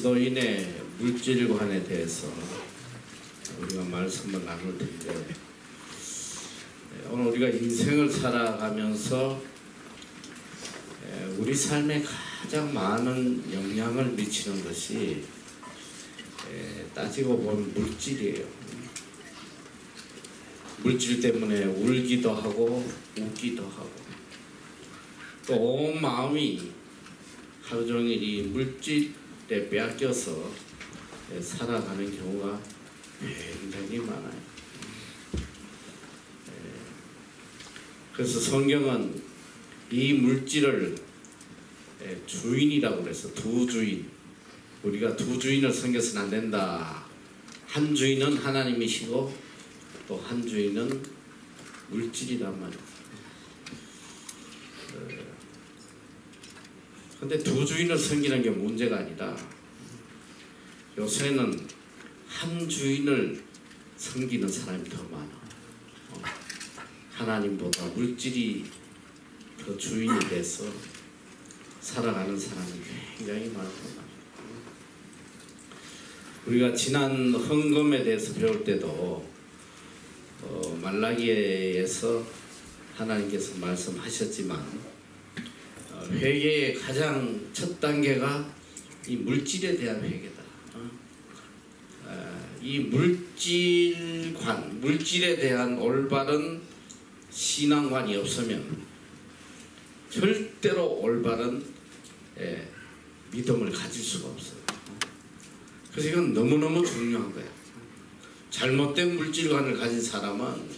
그리스도인의 물질관에 대해서 우리가 말씀을 나눌 텐데, 오늘 우리가 인생을 살아가면서 우리 삶에 가장 많은 영향을 미치는 것이 따지고 보면 물질이에요. 물질 때문에 울기도 하고 웃기도 하고 또 온 마음이 하루 종일 이 물질에 빼앗겨서 살아가는 경우가 굉장히 많아요. 그래서 성경은 이 물질을 주인이라고 그래서 두 주인, 우리가 두 주인을 섬겨서는 안 된다. 한 주인은 하나님이시고 또 한 주인은 물질이란 말이에요. 근데 두 주인을 섬기는 게 문제가 아니라 요새는 한 주인을 섬기는 사람이 더 많아. 하나님보다 물질이 더 주인이 돼서 살아가는 사람이 굉장히 많구나. 우리가 지난 헌금에 대해서 배울 때도 말라기에서 하나님께서 말씀하셨지만 회개의 가장 첫 단계가 이 물질에 대한 회개다. 이 물질관, 물질에 대한 올바른 신앙관이 없으면 절대로 올바른 믿음을 가질 수가 없어요. 그래서 이건 너무너무 중요한 거야. 잘못된 물질관을 가진 사람은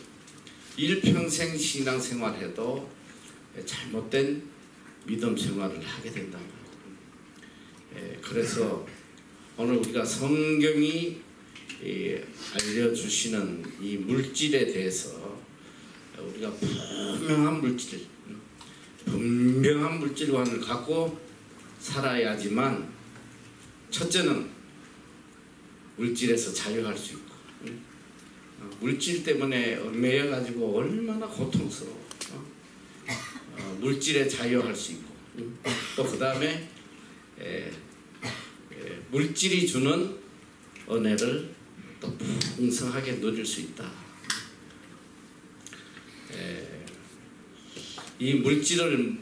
일평생 신앙생활해도 잘못된 믿음 생활을 하게 된단 말이에요. 그래서 오늘 우리가 성경이 알려주시는 이 물질에 대해서 우리가 분명한 물질관을 갖고 살아야지만 첫째는 물질에서 자유할 수 있고, 물질 때문에 얽매여 가지고 얼마나 고통스러워. 물질에 자유할 수 있고, 또 그 다음에 물질이 주는 은혜를 또 풍성하게 누릴 수 있다. 이 물질을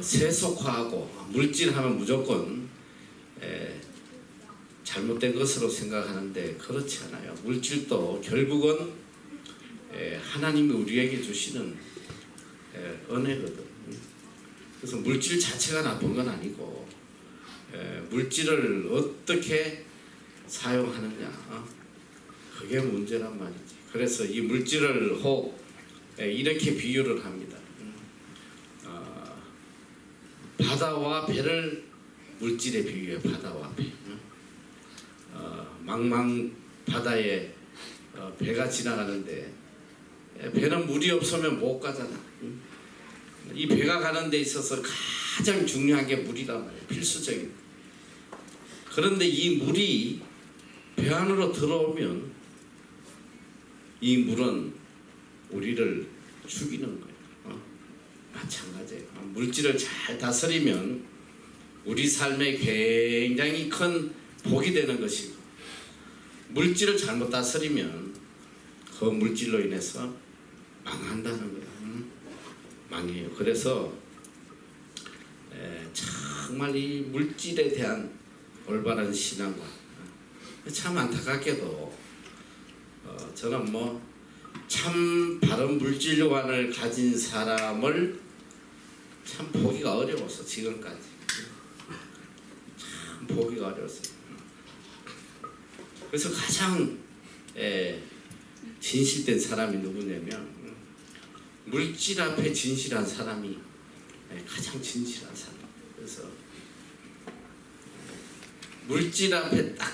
세속화하고, 물질하면 무조건 잘못된 것으로 생각하는데 그렇지 않아요. 물질도 결국은 하나님이 우리에게 주시는 은혜거든. 그래서 물질 자체가 나쁜 건 아니고 물질을 어떻게 사용하느냐, 그게 문제란 말이지. 그래서 이 물질을 혹 이렇게 비유를 합니다. 바다와 배를 물질에 비유해. 바다와 배. 망망 바다에 배가 지나가는데 배는 물이 없으면 못 가잖아. 이 배가 가는 데 있어서 가장 중요한 게 물이란 말이에요. 필수적인. 그런데 이 물이 배 안으로 들어오면 이 물은 우리를 죽이는 거예요. 마찬가지예요. 물질을 잘 다스리면 우리 삶에 굉장히 큰 복이 되는 것이고, 물질을 잘못 다스리면 그 물질로 인해서 망한다는 거예요. 망해요. 그래서 정말 이 물질에 대한 올바른 신앙관, 참 안타깝게도 저는 참 바른 물질관을 가진 사람을 참 보기가 어려웠어. 지금까지 참 보기가 어려웠어요. 그래서 가장 진실된 사람이 누구냐면 물질 앞에 진실한 사람이 가장 진실한 사람. 그래서 물질 앞에 딱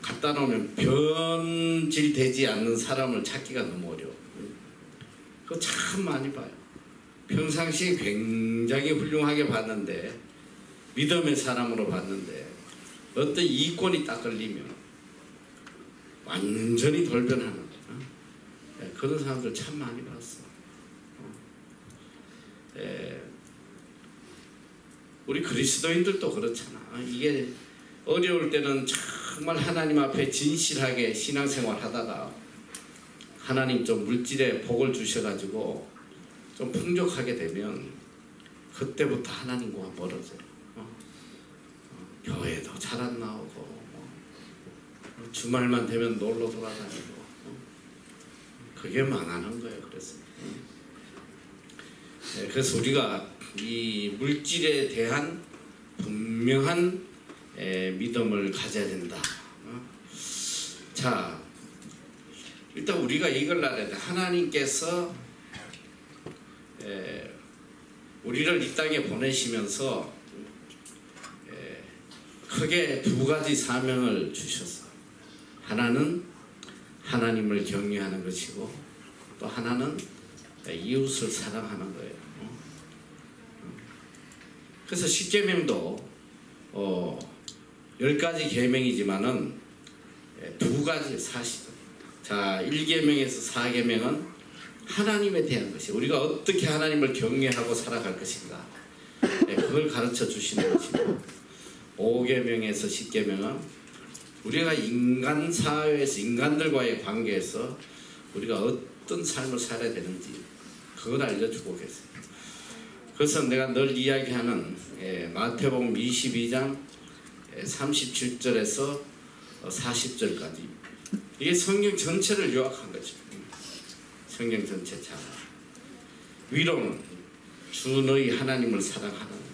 갖다 놓으면 변질되지 않는 사람을 찾기가 너무 어려워. 그거 참 많이 봐요. 평상시에 굉장히 훌륭하게 봤는데, 믿음의 사람으로 봤는데 어떤 이권이 딱 걸리면 완전히 돌변하는 거야. 그런 사람들 참 많이 봤어. 우리 그리스도인들도 그렇잖아. 이게 어려울 때는 정말 하나님 앞에 진실하게 신앙생활 하다가 하나님 좀 물질에 복을 주셔가지고 좀 풍족하게 되면 그때부터 하나님과 멀어져요. 교회도 잘 안 나오고 주말만 되면 놀러 돌아다니고 그게 망하는 거예요. 그래서 우리가 이 물질에 대한 분명한 믿음을 가져야 된다. 자, 일단 우리가 이걸 알아야 돼. 하나님께서 우리를 이 땅에 보내시면서 크게 두 가지 사명을 주셨어. 하나는 하나님을 경외하는 것이고 또 하나는 이웃을 사랑하는 거예요. 그래서 십계명도 10가지 계명이지만은 두 가지 사실. 자, 1계명에서 4계명은 하나님에 대한 것이 우리가 어떻게 하나님을 경외하고 살아갈 것인가 그걸 가르쳐 주시는 것이고 5계명에서 10계명은 우리가 인간 사회에서 인간들과의 관계에서 우리가 어떤 삶을 살아야 되는지 그걸 알려주고 계세요. 그래서 내가 늘 이야기하는 마태복음 22장 37절에서 40절까지 이게 성경 전체를 요약한 거죠. 성경 전체 잘. 위로는 주 너희 하나님을 사랑하는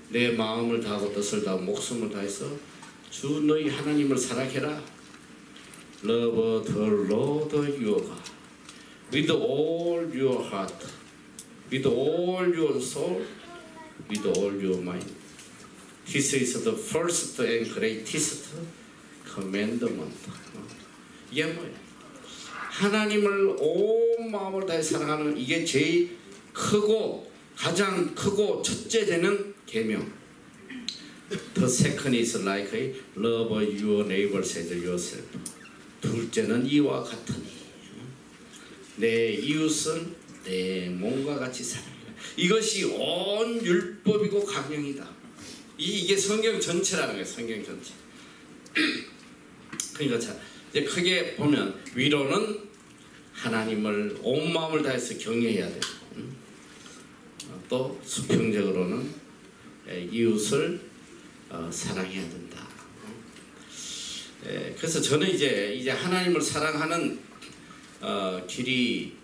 내 마음을 다하고 뜻을 다하고 목숨을 다해서 주 너희 하나님을 사랑해라. Love the Lord your God with all your heart, with all your soul, with all your mind. This is the first and greatest commandment. 이게 뭐예요? 하나님을 온 마음을 다해 사랑하는 이게 제일 크고 가장 크고 첫째 되는 계명. The second is like love your neighbor as yourself. 둘째는 이와 같으니 내 이웃은 내 몸과 같이 사랑해라. 이것이 온 율법이고 강령이다. 이게 성경 전체라는 거예요. 성경 전체. 그러니까 자, 이제 크게 보면 위로는 하나님을 온 마음을 다해서 경외해야 되고 또 수평적으로는 이웃을 사랑해야 된다. 그래서 저는 이제 하나님을 사랑하는 길이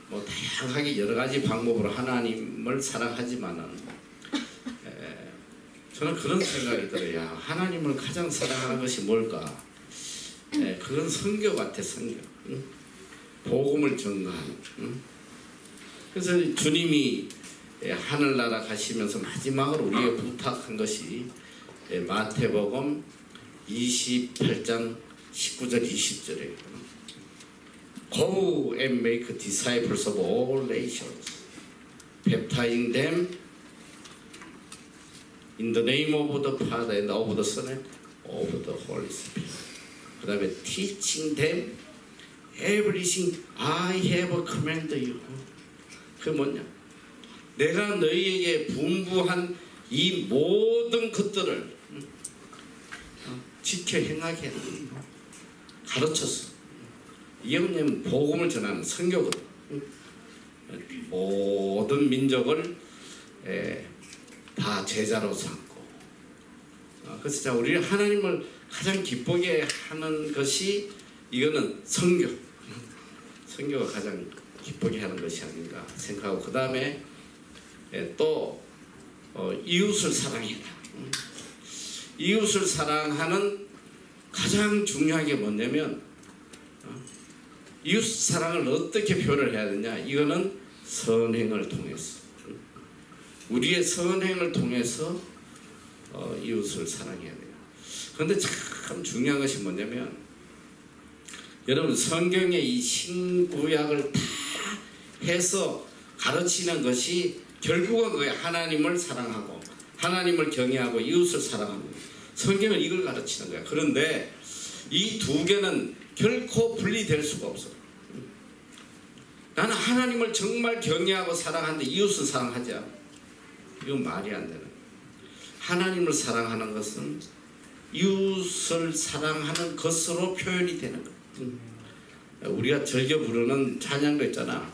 뭐 다양하게 여러 가지 방법으로 하나님을 사랑하지만은 저는 그런 생각이 들어요. 하나님을 가장 사랑하는 것이 뭘까? 그건 선교 같아, 선교. 복음을 전가하는. 그래서 주님이 하늘나라 가시면서 마지막으로 우리에게 부탁한 것이 마태복음 28장 19절 20절에 Go and make disciples of all nations, baptizing them in the name of the Father and of the Son and of the Holy Spirit. 그 다음에 teaching them everything I have commanded you. 그게 뭐냐? 내가 너희에게 분부한 이 모든 것들을 지켜 행하게 해라. 가르쳤어. 이게 뭐냐면 복음을 전하는 선교거든. 모든 민족을 다 제자로 삼고. 그래서 자, 우리 하나님을 가장 기쁘게 하는 것이 이거는 선교. 선교가 가장 기쁘게 하는 것이 아닌가 생각하고 그 다음에 또 이웃을 사랑해라. 이웃을 사랑하는 가장 중요한 게 뭐냐면 이웃 사랑을 어떻게 표현을 해야 되냐? 이거는 선행을 통해서 우리의 선행을 통해서 이웃을 사랑해야 돼요. 그런데 참 중요한 것이 뭐냐면 여러분 성경의 이 신구약을 다 해서 가르치는 것이 결국은 그게 하나님을 사랑하고 하나님을 경외하고 이웃을 사랑하는 거예요. 성경은 이걸 가르치는 거야. 그런데 이 두 개는 결코 분리될 수가 없어. 나는 하나님을 정말 경외하고 사랑하는데 이웃을 사랑하지 않아. 이건 말이 안 되는 거야. 하나님을 사랑하는 것은 이웃을 사랑하는 것으로 표현이 되는 것. 우리가 즐겨 부르는 찬양도 있잖아.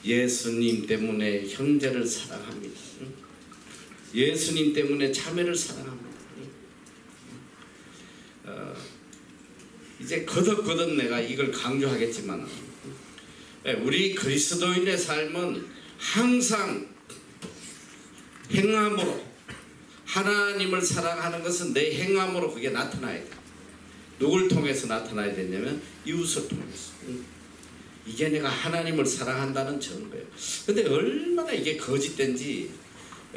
예수님 때문에 형제를 사랑합니다. 예수님 때문에 자매를 사랑합니다. 이제 거듭거듭 내가 이걸 강조하겠지만 우리 그리스도인의 삶은 항상 행함으로, 하나님을 사랑하는 것은 내 행함으로 그게 나타나야 돼. 누굴 통해서 나타나야 되냐면 이웃을 통해서. 이게 내가 하나님을 사랑한다는 증거예요. 근데 얼마나 이게 거짓된지,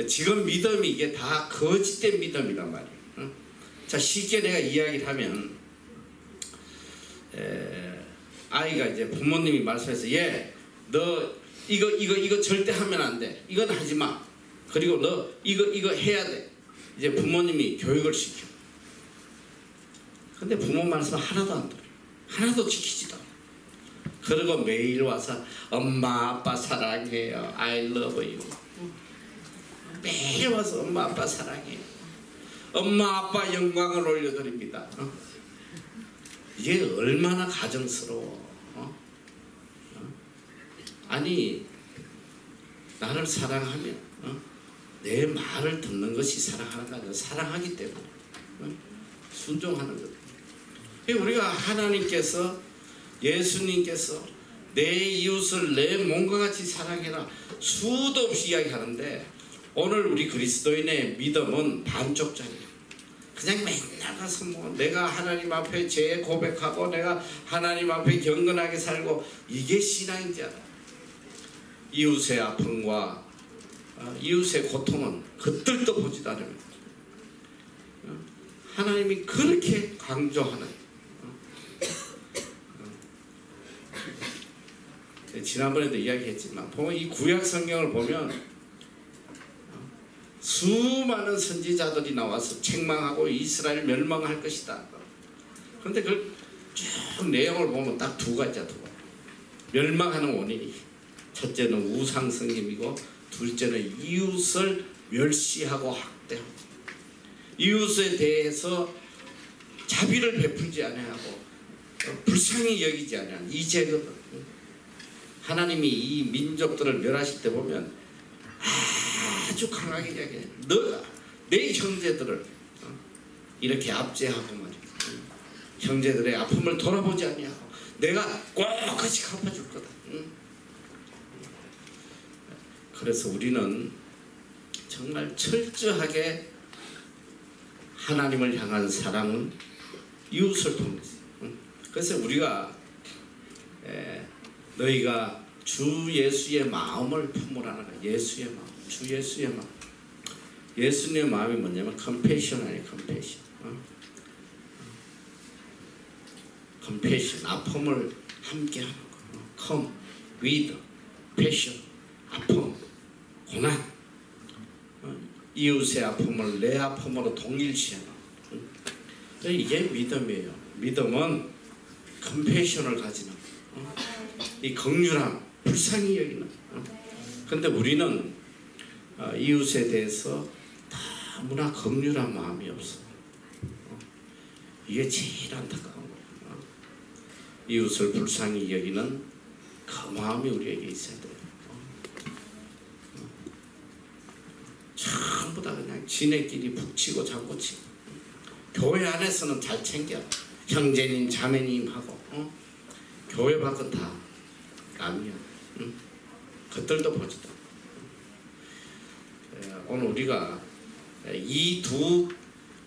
지금 믿음이 이게 다 거짓된 믿음이란 말이에요. 자, 쉽게 내가 이야기를 하면 아이가 이제 부모님이 말씀해서 너 이거 절대 하면 안 돼. 이건 하지 마. 그리고 너 이거 해야 돼. 이제 부모님이 교육을 시켜. 근데 부모 말씀 하나도 안 들어요. 하나도 지키지도 않아요. 그리고 매일 와서 엄마 아빠 사랑해요. I love you. 매일 와서 엄마 아빠 사랑해요. 엄마 아빠 영광을 올려드립니다. 이게 얼마나 가정스러워. 아니, 나를 사랑하면 내 말을 듣는 것이 사랑하는 거 아니라 사랑하기 때문에 순종하는 것. 우리가 하나님께서, 예수님께서 내 이웃을 내 몸과 같이 사랑해라 수도 없이 이야기하는데, 오늘 우리 그리스도인의 믿음은 반쪽짜리예요. 그냥 맨날 가서 뭐 내가 하나님 앞에 죄 고백하고 내가 하나님 앞에 경건하게 살고, 이게 신앙인지 알아. 이웃의 아픔과 이웃의 고통은 겉들도 보지도 않으면 하나님이 그렇게 강조하는, 지난번에도 이야기했지만 보면 이 구약 성경을 보면 수많은 선지자들이 나와서 책망하고 이스라엘 멸망할 것이다. 그런데 그 쭉 내용을 보면 딱 두 가지야. 멸망하는 원인이, 첫째는 우상숭배이고 둘째는 이웃을 멸시하고 학대하고, 이웃에 대해서 자비를 베풀지 아니하고 불쌍히 여기지 아니하는 이 죄거든. 하나님이 이 민족들을 멸하실 때 보면 아주 강하게 이야기해. 너가 내 형제들을 이렇게 압제하고 말이야. 형제들의 아픔을 돌아보지 아니하고 내가 꼿꼿이 갚아줄 거다. 그래서 우리는 정말 철저하게 하나님을 향한 사랑은 이웃을 통해서. 그래서 우리가 너희가 주 예수의 마음을 품으라는 거야. 예수의 마음, 주 예수의 마음. 예수님의 마음이 뭐냐면 컴패션 아니에요. 컴패션, 아픔을 함께하는 거. come with passion, 아픔, 고난, 이웃의 아픔을 내 아픔으로 동일시하는. 이게 믿음이에요. 믿음은 컴패션을 가지는, 이 긍휼함, 불쌍히 여기는. 그런데 우리는 이웃에 대해서 너무나 긍휼한 마음이 없어. 이게 제일 안타까운 거예요. 이웃을 불쌍히 여기는 그 마음이 우리에게 있어야 돼요. 전부 다 그냥 지네끼리 북치고 장구치고, 교회 안에서는 잘 챙겨. 형제님 자매님 하고, 교회 밖은 다 남이야. 그들도 보지도. 오늘 우리가 이 두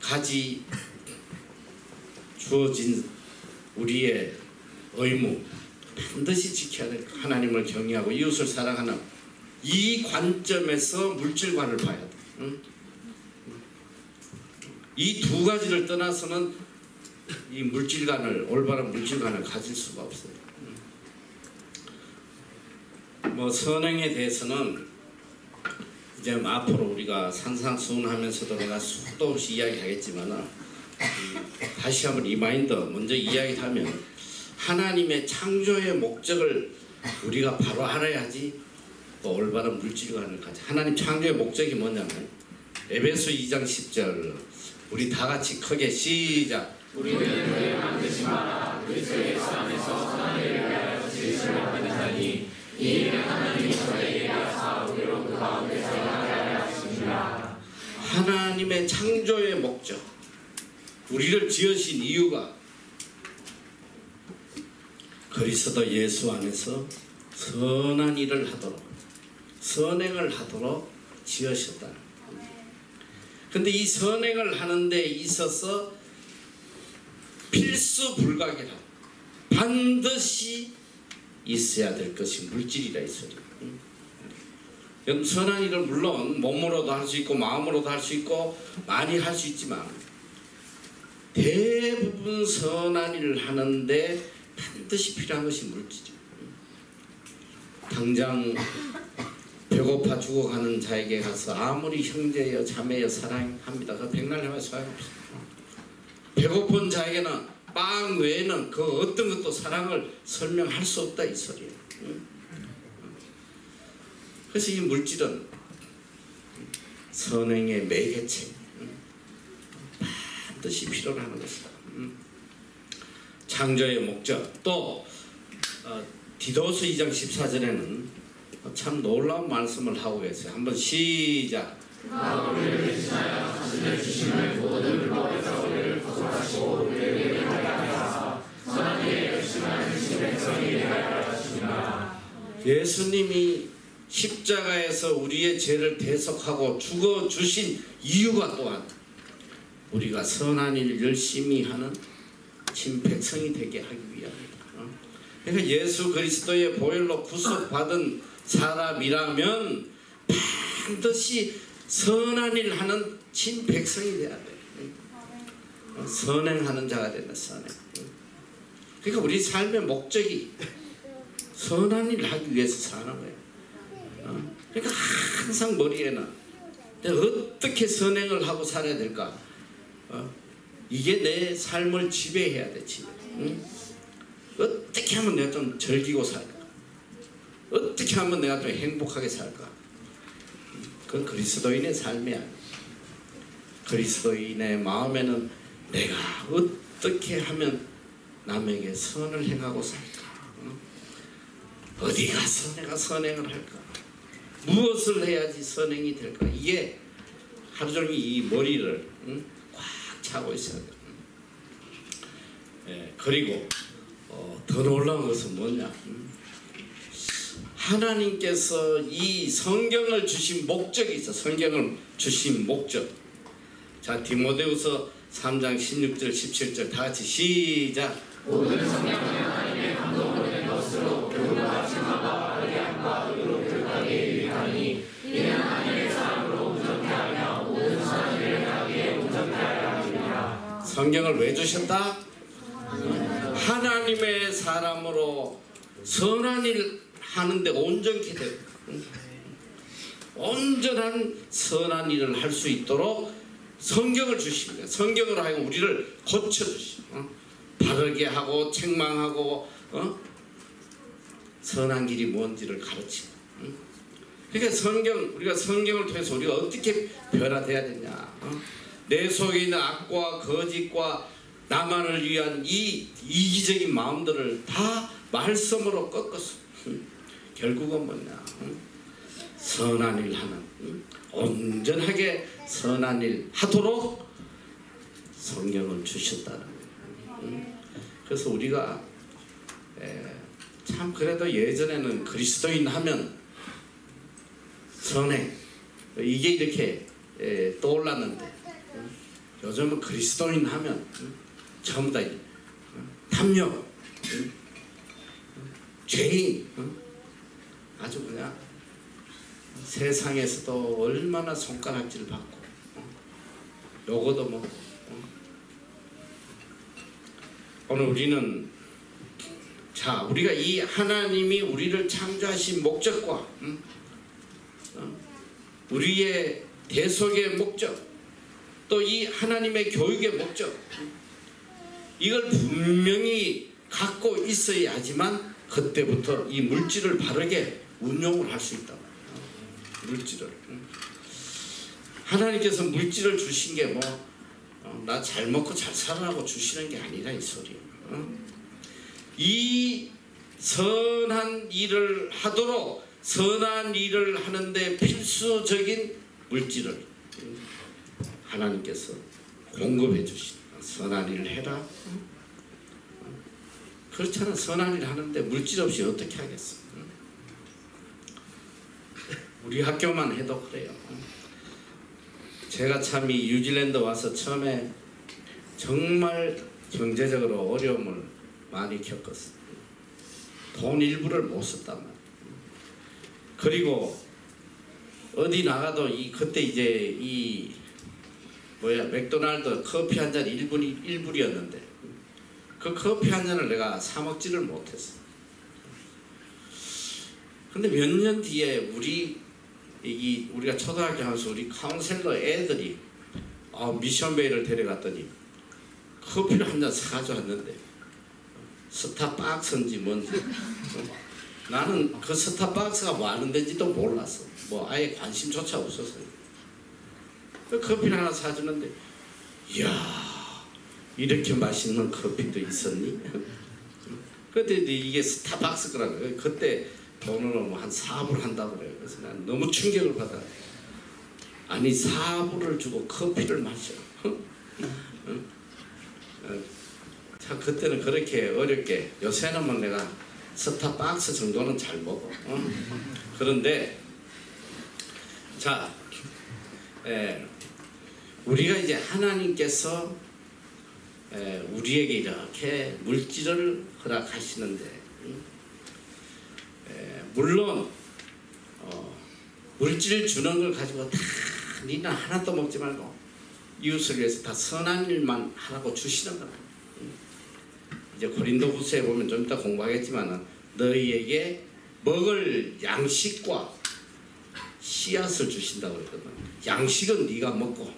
가지 주어진 우리의 의무, 반드시 지켜야 될, 하나님을 경외하고 이웃을 사랑하는 이 관점에서 물질관을 봐야 돼. 이 두 가지를 떠나서는 이 물질관을, 올바른 물질관을 가질 수가 없어요. 뭐 선행에 대해서는 이제 앞으로 우리가 산상수훈하면서도 내가 수도 없이 이야기하겠지만, 다시 한번 리마인더 먼저 이야기하면, 하나님의 창조의 목적을 우리가 바로 알아야지 또 올바른 물질관을 가져. 하나님 창조의 목적이 뭐냐면 에베소 2장 10절 우리 다 같이 크게 시작. 우리는 그를 만드신 바라 그리스도 예수 안에서 선한 일을 위하여 지으심을 받으다니 이 일은 하나님이 저에게 하사 우리로 그 가운데서 행하게 하려 하십니다. 하나님의 창조의 목적, 우리를 지으신 이유가 그리스도 예수 안에서 선한 일을 하도록, 선행을 하도록 지으셨다. 근데 이 선행을 하는 데 있어서 필수 불가결한 반드시 있어야 될 것이 물질이라 이 소리. 선한 일을 물론 몸으로도 할 수 있고 마음으로도 할 수 있고 많이 할 수 있지만 대부분 선한 일을 하는데 반드시 필요한 것이 물질이에요. 당장 배고파 죽어가는 자에게 가서 아무리 형제여 자매여 사랑합니다. 그 백날 해봐야 소용없어요. 배고픈 자에게는 빵 외에는 그 어떤 것도 사랑을 설명할 수 없다 이 소리예요. 그래서 이 물질은 선행의 매개체, 반드시 필요로 하는 것이다. 창조의 목적. 또 디도서 2장 14절에는 참 놀라운 말씀을 하고 계세요. 한번 시작. 우리를 대신하여 자신의 주심을 모든 불법에서 우리를 구속하시고 우리에게 하게 하사 선한 일에 열심하는 신 백성이 되게 하려 하십니다. 예수님이 십자가에서 우리의 죄를 대속하고 죽어주신 이유가 또한 우리가 선한 일 열심히 하는 친 백성이 되게 하기 위함이다. 그러니까 예수 그리스도의 보혈로 구속받은 사람이라면 반드시 선한 일 하는 친 백성이 돼야 돼. 선행하는 자가 된다. 선행. 그러니까 우리 삶의 목적이 선한 일을 하기 위해서 사는 거예요. 그러니까 항상 머리에는 내가 어떻게 선행을 하고 살아야 될까? 이게 내 삶을 지배해야 돼. 지배. 어떻게 하면 내가 좀 즐기고 살까? 어떻게 하면 내가 좀 행복하게 살까? 그건 그리스도인의 삶이 아니야. 그리스도인의 마음에는 내가 어떻게 하면 남에게 선을 행하고 살까? 어디 가서 내가 선행을 할까? 무엇을 해야지 선행이 될까? 이게 하루 종일 이 머리를 꽉 차고 있어야 돼. 그리고 더 놀라운 것은 뭐냐? 하나님께서 이 성경을 주신 목적이 있어. 성경을 주신 목적. 자, 디모데후서 3장 16절 17절 다 같이 시작. 모든 성경은 하나님의 감동으로 된 것으로 교훈과 칭찬과 바르게 함과 의로 교육하게 유익하니 이는 하나님의 사람으로 온전케 하며 모든 선한 일을 행하기에 온전케 하려 함이니라. 성경을 왜 주셨다? 하나님의 사람으로 선한 일 하는데 온전케 되고 온전한 선한 일을 할 수 있도록 성경을 주십니다. 성경으로 하여금 우리를 고쳐주시고 바르게 하고 책망하고 선한 길이 뭔지를 가르치고. 그러니까 우리가 성경을 통해서 우리가 어떻게 변화돼야 되냐? 내 속에 있는 악과 거짓과 나만을 위한 이 이기적인 마음들을 다 말씀으로 꺾어서 결국은 뭐냐? 선한 일 하는, 온전하게 선한 일 하도록 성경을 주셨다는 거예요. 그래서 우리가 참 그래도 예전에는 그리스도인 하면 선행 이게 이렇게 떠올랐는데 요즘은 그리스도인 하면 전부 다 탐욕, 죄인, 아주 그냥 세상에서도 얼마나 손가락질 받고 요거도 뭐 오늘 우리는 자 우리가 이 하나님이 우리를 창조하신 목적과 우리의 대속의 목적 또 이 하나님의 교육의 목적 이걸 분명히 갖고 있어야지만 그때부터 이 물질을 바르게 운용을 할 수 있다. 물질을 하나님께서 물질을 주신 게 뭐 나 잘 먹고 잘 살아라고 주시는 게 아니라 이 소리야. 이 선한 일을 하도록 선한 일을 하는데 필수적인 물질을 하나님께서 공급해 주신다. 선한 일을 해라. 그렇잖아. 선한 일 하는데 물질 없이 어떻게 하겠어. 우리 학교만 해도 그래요. 제가 참 이 뉴질랜드 와서 처음에 정말 경제적으로 어려움을 많이 겪었어요. 돈 일부를 못 썼단 말이에요. 그리고 어디 나가도 그때 이제 맥도날드 커피 한 잔 1불이었는데 그 커피 한 잔을 내가 사 먹지를 못했어. 근데 몇 년 뒤에 우리가 초등학교 하면서 우리 카운셀러 애들이 미션베이를 데려갔더니 커피를 한 잔 사가지고 왔는데 스타벅스인지 뭔지 나는 그 스타벅스가 뭐 하는 데인지도 몰랐어. 뭐 아예 관심조차 없었어요. 그 커피를 하나 사주는데 이야 이렇게 맛있는 커피도 있었니? 그때 이게 스타벅스 거라고요. 그때 돈으로 뭐 한 4불 한다고 그래요. 그래서 난 너무 충격을 받아. 아니 4불을 주고 커피를 마셔. 참 그때는 그렇게 어렵게, 요새는 뭐 내가 스타벅스 정도는 잘 먹어. 그런데 자, 우리가 이제 하나님께서 우리에게 이렇게 물질을 허락하시는데 물론 물질 주는 걸 가지고 다 니는 하나도 먹지 말고 이웃을 위해서 다 선한 일만 하라고 주시는 거라. 이제 고린도후서에 보면 좀 이따 공부하겠지만 너희에게 먹을 양식과 씨앗을 주신다고 했거든. 양식은 네가 먹고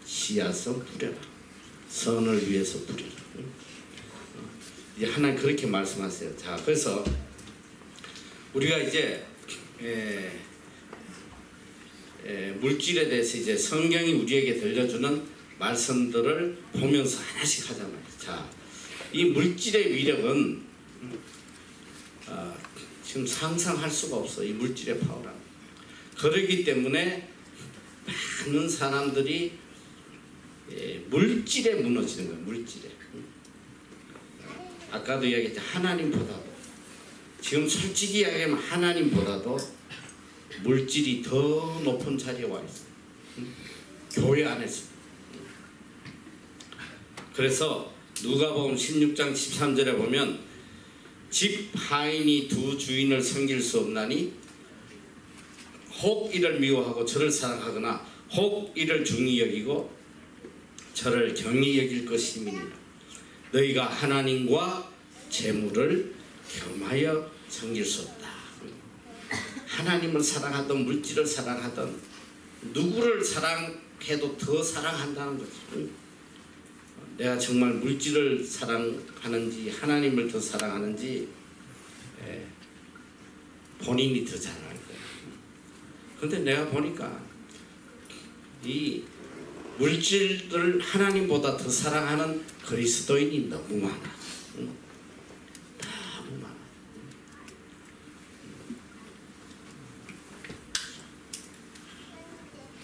씨앗은 뿌려라. 선을 위해서 뿌려라. 이제 하나님 그렇게 말씀하세요. 자, 그래서 우리가 이제 물질에 대해서 이제 성경이 우리에게 들려주는 말씀들을 보면서 하나씩 하잖아요. 자, 이 물질의 위력은 지금 상상할 수가 없어. 이 물질의 파워라. 그러기 때문에 많은 사람들이 물질에 무너지는 거예요. 물질에. 아까도 이야기했죠. 하나님보다도, 지금 솔직히 이야기하면 하나님보다도 물질이 더 높은 자리에 와 있어요. 교회 안에서. 그래서 누가복음 16장 13절에 보면 집 하인이 두 주인을 섬길 수 없나니 혹 이를 미워하고 저를 사랑하거나 혹 이를 중히 여기고 저를 경히 여길 것임이니라. 너희가 하나님과 재물을 겸하여 섬길 수 없다. 하나님을 사랑하든 물질을 사랑하든 누구를 사랑해도 더 사랑한다는 거지. 내가 정말 물질을 사랑하는지 하나님을 더 사랑하는지 본인이 더 잘 알 거야. 그런데 내가 보니까 이 물질을 하나님보다 더 사랑하는 그리스도인이 너무 많아. 너무 많아.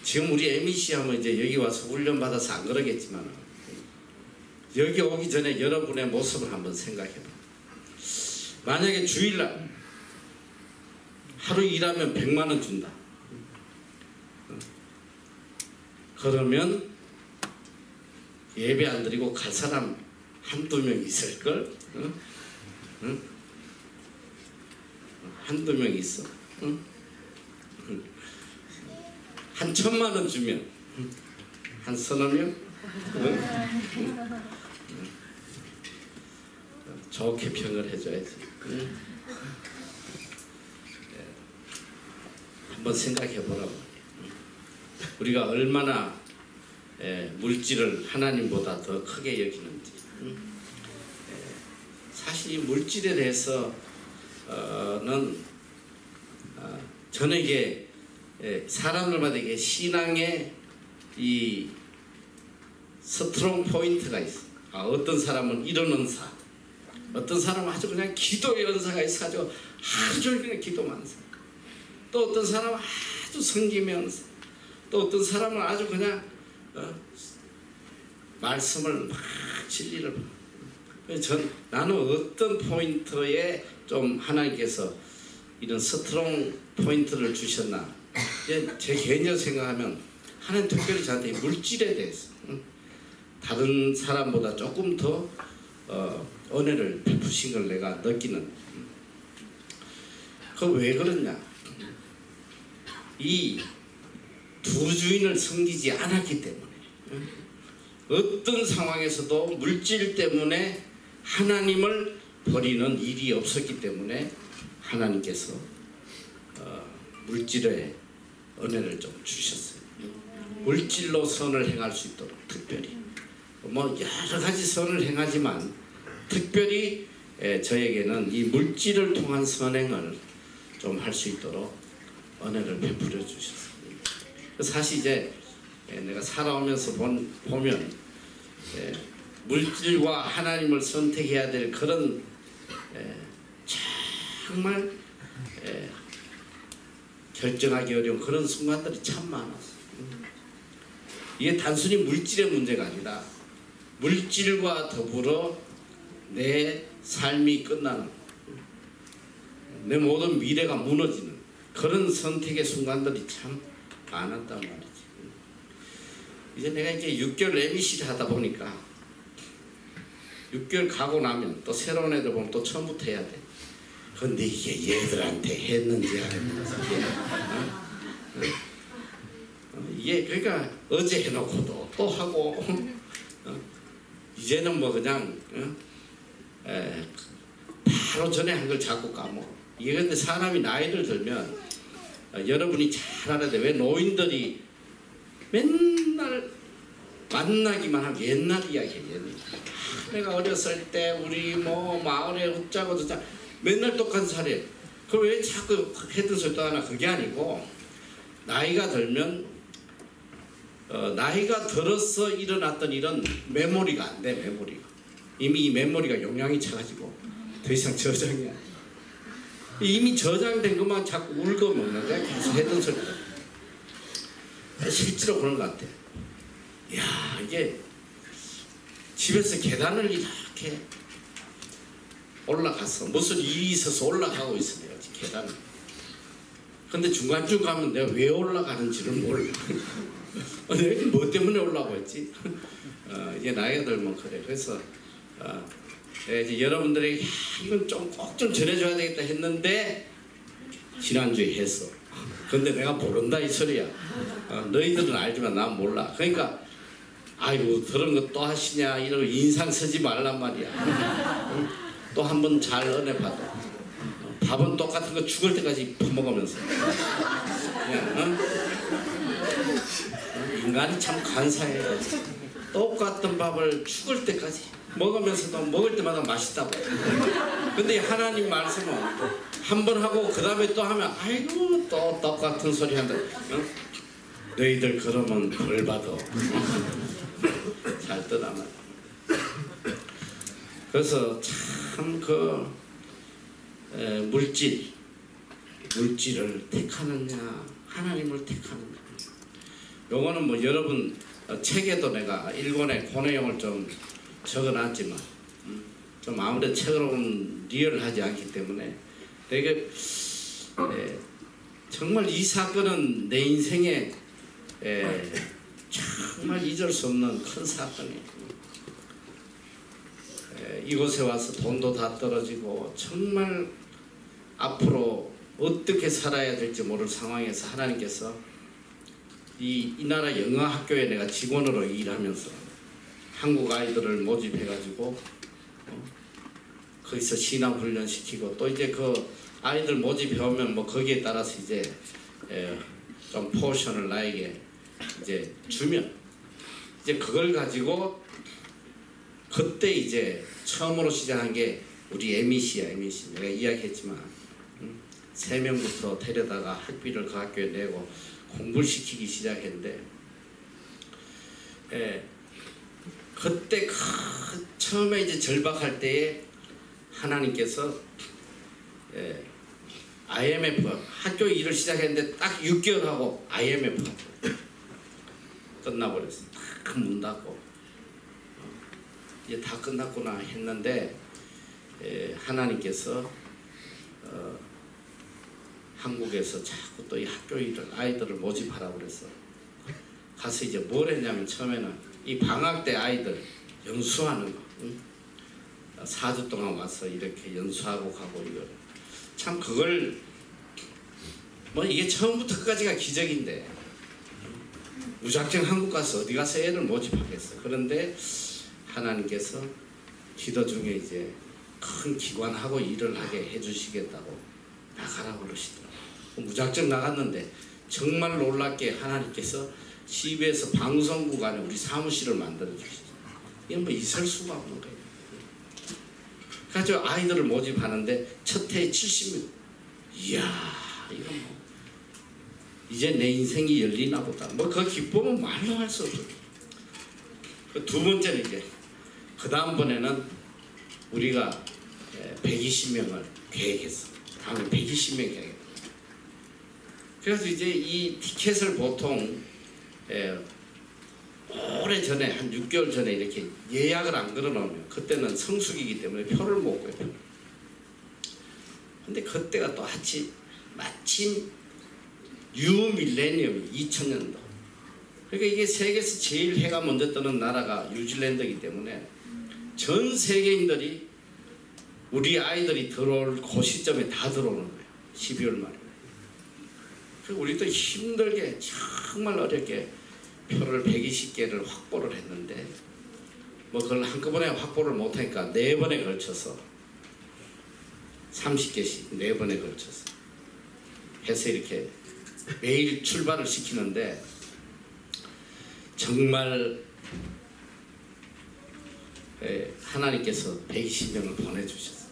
지금 우리 MEC 하면 이제 여기 와서 훈련받아서 안 그러겠지만 여기 오기 전에 여러분의 모습을 한번 생각해봐. 만약에 주일날 하루 일하면 100만 원 준다. 그러면 예배 안 드리고 갈 사람 한두 명 있을걸? 응? 응? 한두 명 있어. 응? 한 1,000만 원 주면 한 서너 명? 응? 좋게 평을 해줘야지. 응? 한번 생각해 보라고. 우리가 얼마나 물질을 하나님보다 더 크게 여기는지. 사실 이 물질에 대해서는 저에게 사람들마다 이게 신앙의 이 스트롱 포인트가 있어. 어떤 사람은 이런 은사, 어떤 사람은 아주 그냥 기도의 은사가 있어가지고 하루 종일 그냥 기도만 사. 또 어떤 사람은 아주 성김의 은사, 또 어떤 사람은 아주 그냥 말씀을 막 진리를. 나는 어떤 포인트에 좀 하나님께서 이런 스트롱 포인트를 주셨나. 제 개인적으로 생각하면 하나님 특별히 저한테 물질에 대해서 다른 사람보다 조금 더 은혜를 베푸신 걸 내가 느끼는. 그 왜 그러냐, 이 두 주인을 섬기지 않았기 때문에, 어떤 상황에서도 물질 때문에 하나님을 버리는 일이 없었기 때문에 하나님께서 물질에 은혜를 좀 주셨어요. 물질로 선을 행할 수 있도록 특별히 뭐 여러 가지 선을 행하지만 특별히 저에게는 이 물질을 통한 선행을 좀 할 수 있도록 은혜를 베풀어 주셨습니다. 사실 이제 내가 살아오면서 보면 물질과 하나님을 선택해야 될 그런 정말 결정하기 어려운 그런 순간들이 참 많았어요. 이게 단순히 물질의 문제가 아니라 물질과 더불어 내 삶이 끝나는, 내 모든 미래가 무너지는 그런 선택의 순간들이 참 많았단 말이지. 이제 내가 이제 6개월 MBC를 하다 보니까 6개월 가고 나면 또 새로운 애들 보면 또 처음부터 해야 돼. 근데 이게 얘들한테 했는지 안 했는지 이게 그러니까 어제 해놓고도 또 하고 이제는 뭐 그냥 바로 전에 한 걸 자꾸 까먹어. 이게 근데 사람이 나이를 들면 여러분이 잘 알아야 돼. 왜 노인들이 맨날 만나기만 하면 옛날 이야기야. 내가 어렸을 때 우리 뭐 마을에 웃자고 저자 맨날 똑같은 사례. 그 왜 자꾸 했던 소리도 하나. 그게 아니고 나이가 들면 나이가 들어서 일어났던 일은 메모리가 안 돼. 메모리가 이미 이 메모리가 용량이 차가지고 더 이상 저장이 안 돼. 이미 저장된 것만 자꾸 울고 먹는 거야. 계속 했던 소리다. 실제로 그런 것 같아. 야, 이게 집에서 계단을 이렇게 올라가서 무슨 일이 있어서 올라가고 있어. 내가 계단을. 근데 중간중간 가면 내가 왜 올라가는지를 몰라. 내가 뭐 때문에 올라가고 있지? 이제 나이가 들면 그래. 그래서 이제 여러분들에게 이건 좀 꼭 좀 전해줘야 되겠다 했는데 지난주에 했어. 근데 내가 모른다 이 소리야. 너희들은 알지만 난 몰라. 그러니까 아이고 그런 거 또 하시냐 이러고 인상 쓰지 말란 말이야. 또 한 번 잘 은혜 받아. 밥은 똑같은 거 죽을 때까지 퍼먹으면서 그냥, 인간이 참 간사해. 똑같은 밥을 죽을 때까지 먹으면서도 먹을 때마다 맛있다고. 근데 하나님 말씀은 한 번 하고 그 다음에 또 하면 아이고 또 똑같은 소리 한다. 너희들 그러면 벌 받아. 잘 떠나 말이야. 그래서 참 그 물질을 택하느냐 하나님을 택하느냐, 요거는 뭐 여러분 책에도 내가 일본의 그 내용을 좀 적어놨지만 좀 아무래도 책으로는 리얼하지 않기 때문에 되게 정말 이 사건은 내 인생에 정말 잊을 수 없는 큰 사건이에요. 이곳에 와서 돈도 다 떨어지고 정말 앞으로 어떻게 살아야 될지 모를 상황에서 하나님께서 이 나라 영어학교에 내가 직원으로 일하면서 한국 아이들을 모집해가지고 거기서 신앙 훈련시키고 또 이제 그 아이들 모집해오면 뭐 거기에 따라서 이제 좀 포션을 나에게 이제 주면 이제 그걸 가지고 그때 이제 처음으로 시작한 게 우리 MEC야. MEC 내가 이야기했지만 3명부터 데려다가 학비를 그 학교에 내고 공부를 시키기 시작했는데 그때 처음에 이제 절박할 때에 하나님께서 IMF 학교 일을 시작했는데 딱 6개월 하고 IMF가 끝나버렸어요. 딱 문 닫고 이제 다 끝났구나 했는데 하나님께서 한국에서 자꾸 또 이 학교 일을 아이들을 모집하라고 그래서 가서 이제 뭘 했냐면 처음에는 이 방학 때 아이들 연수하는 거 4주 동안 와서 이렇게 연수하고 가고 이거 참 그걸 뭐 이게 처음부터 끝까지가 기적인데 무작정 한국 가서 어디 가서 애를 모집하겠어. 그런데 하나님께서 기도 중에 이제 큰 기관하고 일을 하게 해주시겠다고 나가라고 그러시더라고요. 무작정 나갔는데 정말 놀랍게 하나님께서 CBS 방송국 안에 우리 사무실을 만들어 주셨어요. 이건 뭐 있을 수가 없는 거예요. 그래서 아이들을 모집하는데 첫 해에 70명. 이야, 이거 뭐 이제 내 인생이 열리나 보다. 뭐 그 기쁨은 말로 할 수 없어요. 그 두 번째는 이제 그 다음번에는 우리가 120명을 계획했어. 다음에 120명 계획했어. 그래서 이제 이 티켓을 보통 오래전에 한 6개월 전에 이렇게 예약을 안 걸어놓으면 그때는 성수기이기 때문에 표를 못 구해요. 근데 그때가 또 마침 뉴 밀레니엄이 2000년도. 그러니까 이게 세계에서 제일 해가 먼저 뜨는 나라가 뉴질랜드이기 때문에 전 세계인들이 우리 아이들이 들어올 그 시점에 다 들어오는 거예요. 12월 말에. 그래서 우리도 힘들게 정말 어렵게 표를 120개를 확보를 했는데 뭐 그걸 한꺼번에 확보를 못하니까 4번에 걸쳐서 30개씩 4번에 걸쳐서 해서 이렇게 매일 출발을 시키는데 정말 하나님께서 120명을 보내주셨어요.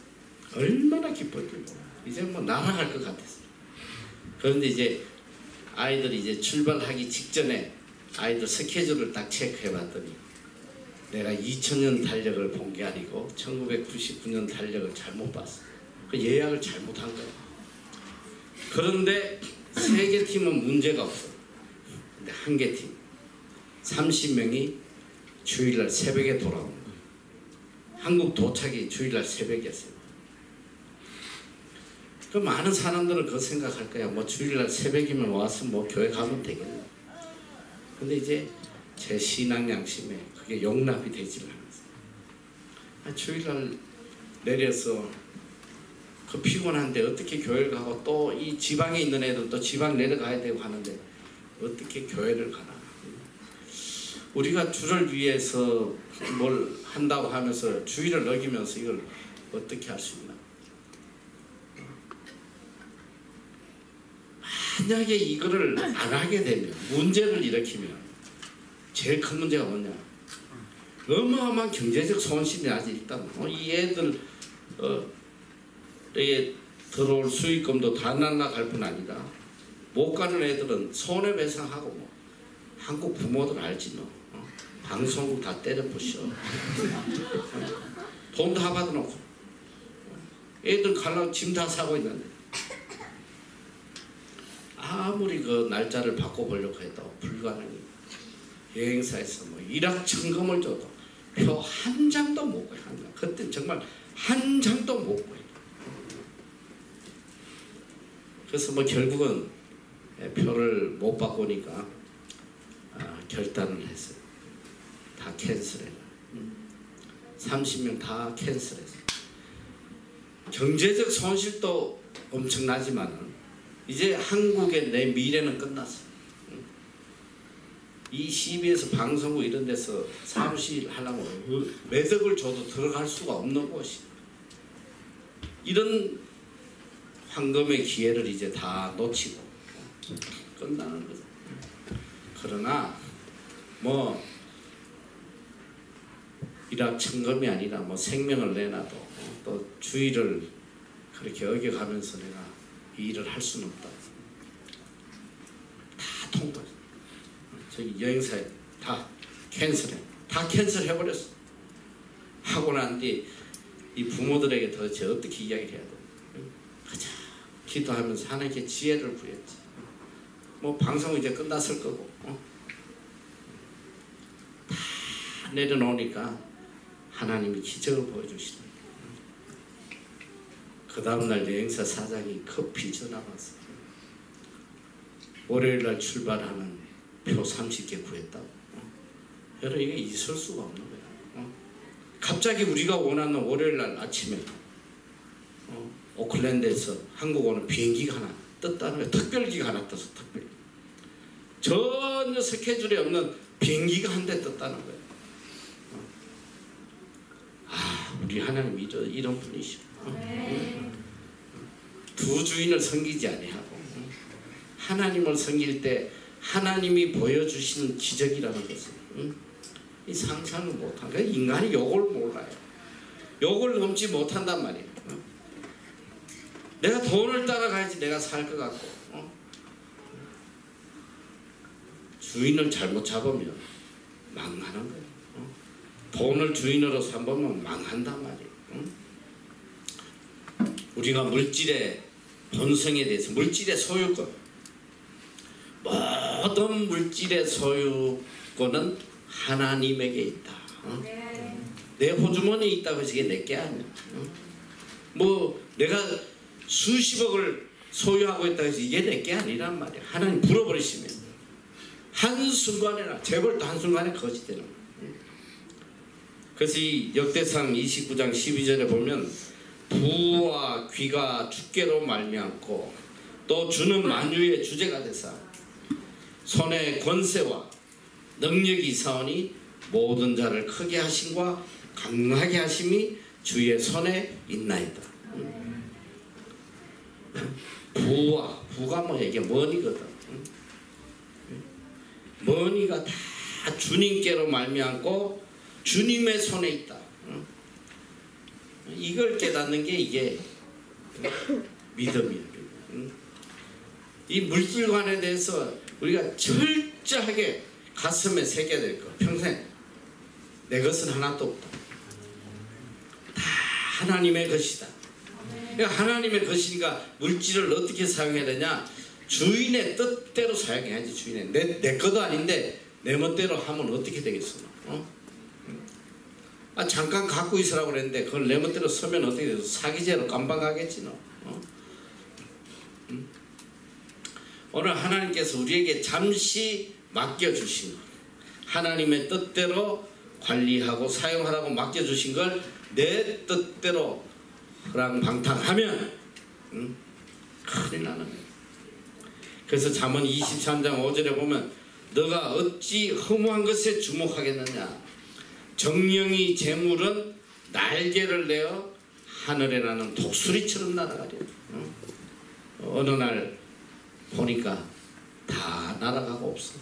얼마나 기뻤길래 이제 뭐 날아갈 것 같았어요. 그런데 이제 아이들이 이제 출발하기 직전에 아이들 스케줄을 딱 체크해 봤더니 내가 2000년 달력을 본 게 아니고 1999년 달력을 잘못 봤어. 그 예약을 잘못한 거야. 그런데 3개 팀은 문제가 없어. 근데 1개 팀 30명이 주일날 새벽에 돌아오는 거야. 한국 도착이 주일날 새벽이었어요. 그 많은 사람들은 그거 생각할 거야. 뭐 주일날 새벽이면 와서 뭐 교회 가면 되겠네. 근데 이제 제 신앙 양심에 그게 용납이 되질 않았어요. 주일날 내려서 그 피곤한데 어떻게 교회를 가고 또 이 지방에 있는 애들도 지방 내려가야 되고 하는데 어떻게 교회를 가나. 우리가 주를 위해서 뭘 한다고 하면서 주의를 어기면서 이걸 어떻게 할 수 있나. 만약에 이거를 안 하게 되면 문제를 일으키면 제일 큰 문제가 뭐냐, 어마어마한 경제적 손실이 나지. 일단 이 애들 들어올 수익금도 다 날라갈 뿐 아니라 못 가는 애들은 손해배상하고 뭐 한국 부모들 알지 너. 방송국 다 때려부셔. 돈 다 받아놓고 애들 가려고 짐 다 사고 있는데 아무리 그 날짜를 바꿔보려고 해도 불가능해. 여행사에서 뭐 일확천금을 줘도 표 한 장도 못 구해. 그때 정말 한 장도 못 구해. 그래서 뭐 결국은 표를 못 바꾸니까 결단을 했어요. 다 캔슬해요. 30명 다 캔슬했어요. 경제적 손실도 엄청나지만은 이제 한국의 내 미래는 끝났어요. 이 CBS 방송국 이런 데서 사무실 하려면 매덕을 줘도 들어갈 수가 없는 곳이. 이런 황금의 기회를 이제 다 놓치고 끝나는 거죠. 그러나 뭐 일확천금이 아니라 뭐 생명을 내놔도 또 주의를 그렇게 어겨가면서 내가 이 일을 할 수는 없다. 다 통과. 저기 여행사에 다 캔슬해. 다 다 캔슬해버렸어. 하고 난 뒤 이 부모들에게 도대체 어떻게 이야기를 해야 돼? 가자 기도하면서 하나님께 지혜를 구했지. 뭐 방송은 이제 끝났을 거고 다 내려놓으니까 하나님이 기적을 보여주시더라. 그 다음날 여행사 사장이 커피 전화 왔어. 월요일날 출발하는 표 30개 구했다고. 여러분 이게 있을 수가 없는 거야. 갑자기 우리가 원하는 월요일날 아침에 오클랜드에서 한국 오는 비행기가 하나 떴다는 거야. 특별기가 하나 떴어. 특별. 전혀 스케줄이 없는 비행기가 한 대 떴다는 거야. 아, 우리 하나님 이런 분이시오. 두 주인을 섬기지 아니하고 하나님을 섬길 때 하나님이 보여주시는 기적이라는 것은 이 상상을 못한 거야. 인간이 요걸 몰라요. 요걸 넘지 못한단 말이에요. 내가 돈을 따라가야지 내가 살 것 같고 주인을 잘못 잡으면 망하는 거예요. 돈을 주인으로 삼으면 망한단 말이에요. 우리가 물질의 본성에 대해서 물질의 소유권, 모든 물질의 소유권은 하나님에게 있다. 내 호주머니에 있다고 해서 이게 내게 아니야. 뭐 내가 수십억을 소유하고 있다고 해서 이게 내게 아니란 말이야. 하나님 불어버리시면 한순간에나 재벌도 한순간에 거짓되는 거야. 그래서 이 역대상 29장 12절에 보면 부와 귀가 주께로 말미암고 또 주는 만유의 주제가 되사 손에 권세와 능력이 있사오니 모든 자를 크게 하심과 강하게 하심이 주의 손에 있나이다. 부가 뭐 이게 머니거든. 머니가 다 주님께로 말미암고 주님의 손에 있다. 이걸 깨닫는 게 이게 믿음이야. 이 물질관에 대해서 우리가 철저하게 가슴에 새겨야 될 거. 평생 내 것은 하나도 없다. 다 하나님의 것이다. 그러니까 하나님의 것이니까 물질을 어떻게 사용해야 되냐? 주인의 뜻대로 사용해야지. 주인의 내 것도 아닌데 내 멋대로 하면 어떻게 되겠어? 잠깐 갖고 있으라고 그랬는데 그걸 내 멋대로 쓰면 어떻게 돼서 사기죄로 깜박하겠지 너. 오늘 하나님께서 우리에게 잠시 맡겨주신 것, 하나님의 뜻대로 관리하고 사용하라고 맡겨주신 걸 내 뜻대로 허랑방탕하면 큰일 나는 거예요. 그래서 잠언 23장 5절에 보면 너가 어찌 허무한 것에 주목하겠느냐. 정령이 재물은 날개를 내어 하늘에 나는 독수리처럼 날아가려. 어느 날 보니까 다 날아가고 없어.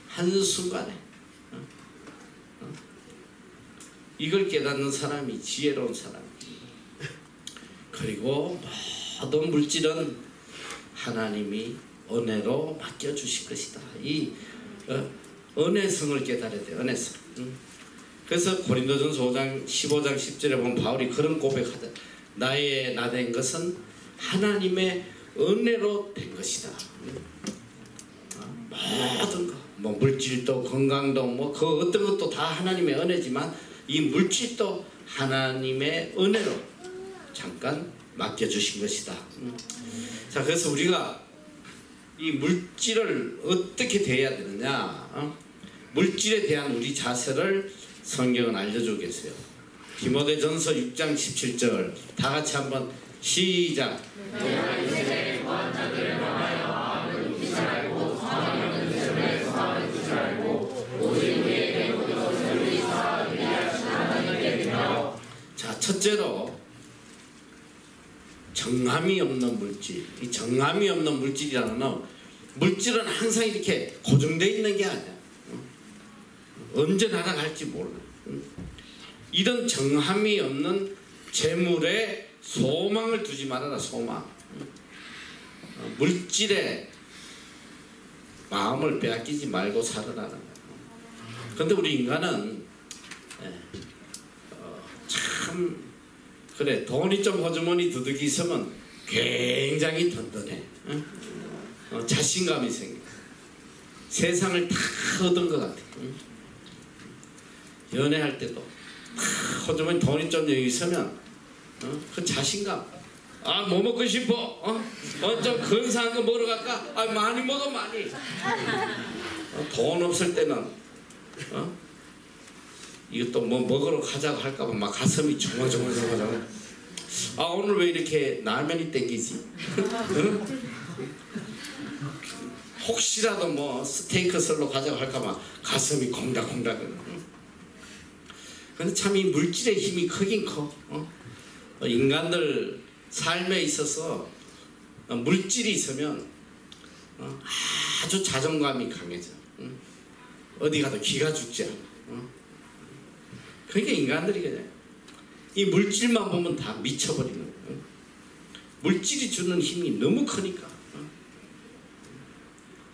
한순간에. 이걸 깨닫는 사람이 지혜로운 사람입니다. 그리고 모든 물질은 하나님이 은혜로 맡겨주실 것이다. 이 은혜성을 깨달아야 돼. 은혜성. 그래서 고린도전서 15장 10절에 보면 바울이 그런 고백하다. 나의 나 된 것은 하나님의 은혜로 된 것이다. 모든 거, 뭐 물질도 건강도 뭐 그 어떤 것도 다 하나님의 은혜지만 이 물질도 하나님의 은혜로 잠깐 맡겨주신 것이다. 자, 그래서 우리가 이 물질을 어떻게 대해야 되느냐? 물질에 대한 우리 자세를 성경은 알려주고 계세요. 디모데전서 6장 17절 다 같이 한번 시작. 자, 첫째로 정함이 없는 물질. 이 정함이 없는 물질이라는 건 물질은 항상 이렇게 고정되어 있는 게 아니야. 언제 날아갈지 몰라. 이런 정함이 없는 재물에 소망을 두지 말아라. 소망. 물질에 마음을 빼앗기지 말고 살아라는 거야. 그런데 우리 인간은 참 그래, 돈이 좀 호주머니 두둑이 있으면 굉장히 든든해. 자신감이 생겨. 세상을 다 얻은 것 같아. 연애할 때도 호주머니 돈이 좀 여기 있으면 그 자신감. 아, 뭐 먹고 싶어? 좀 근사한 거 먹으러 갈까? 아, 많이 먹어, 많이. 돈 없을 때는 이것도 뭐 먹으러 가자고 할까봐 막 가슴이 조마조마조마조마. 아, 오늘 왜 이렇게 라면이 땡기지? 혹시라도 뭐 스테이크 썰러 가자고 할까봐 가슴이 콩닥콩닥. 근데 참 이 물질의 힘이 크긴 커. 인간들 삶에 있어서 물질이 있으면 아주 자존감이 강해져. 어디 가도 기가 죽지 않아. 그러니까 인간들이 그냥 이 물질만 보면 다 미쳐버리는 거야. 물질이 주는 힘이 너무 크니까.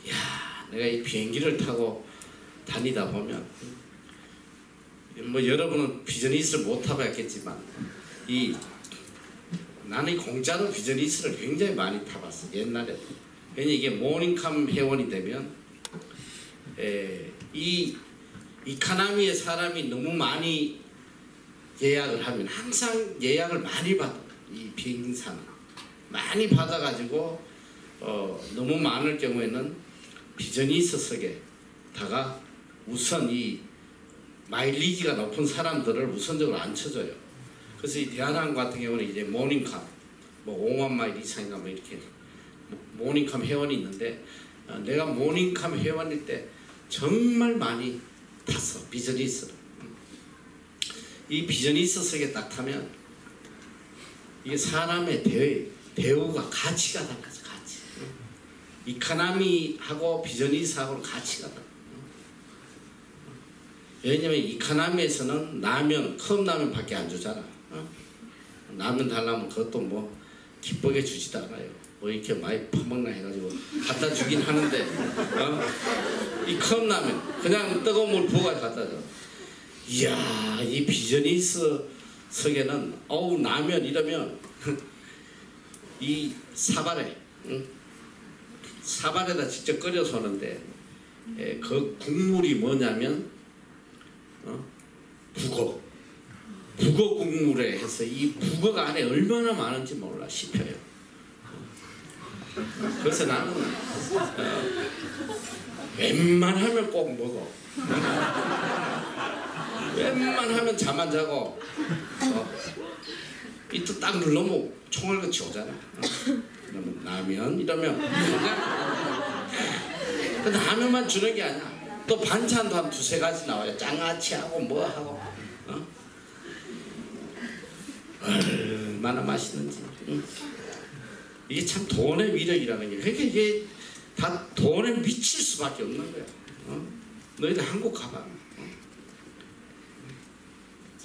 야, 내가 이 비행기를 타고 다니다 보면 뭐 여러분은 비즈니스를 못 타봤겠지만 나는 공짜로 비즈니스를 굉장히 많이 타봤어, 옛날에. 왜냐 이게 모닝캄 회원이 되면 이 이카노미의 사람이 너무 많이 예약을 하면 항상 예약을 많이 받아. 이 비행사는 많이 받아가지고 너무 많을 경우에는 비즈니스석에다가 우선 이 마일리지가 높은 사람들을 우선적으로 앉혀줘요. 그래서 이 대한항공 같은 경우는 이제 모닝캄 뭐 5만 마일 이상인가 뭐 이렇게 모닝캄 회원이 있는데 내가 모닝캄 회원일 때 정말 많이 탔어, 비즈니스를. 이 비즈니스석에 딱 타면 이게 사람의 대우가 가치가 달라져, 가치. 이카노미하고 비즈니스하고 가치가 달라. 왜냐면 이카노미에서는 라면, 컵라면밖에 안 주잖아. 라면 달라면 그것도 뭐 기쁘게 주지도 않아요. 뭐 이렇게 많이 퍼먹나 해가지고 갖다 주긴 하는데 이 컵라면 그냥 뜨거운 물 부어가지고 갖다 줘. 이야, 이 비즈니스석에는 어우 라면 이러면 이 사발에다 직접 끓여서 오는데 그 국물이 뭐냐면 북어 국물에 해서 이 북어가 안에 얼마나 많은지 몰라 씹혀요. 그래서 나는 웬만하면 꼭 먹어. 웬만하면 잠 안 자고 이또 딱 눌러면 총알같이 오잖아. 그러면 라면 이러면 그냥 라면만 주는 게 아니야. 또 반찬도 한 두세 가지 나와요. 장아찌하고 뭐하고 얼마나 맛있는지. 이게 참 돈의 위력이라는 게. 그러니까 이게 다 돈에 미칠 수밖에 없는 거야. 너희들 한국 가봐.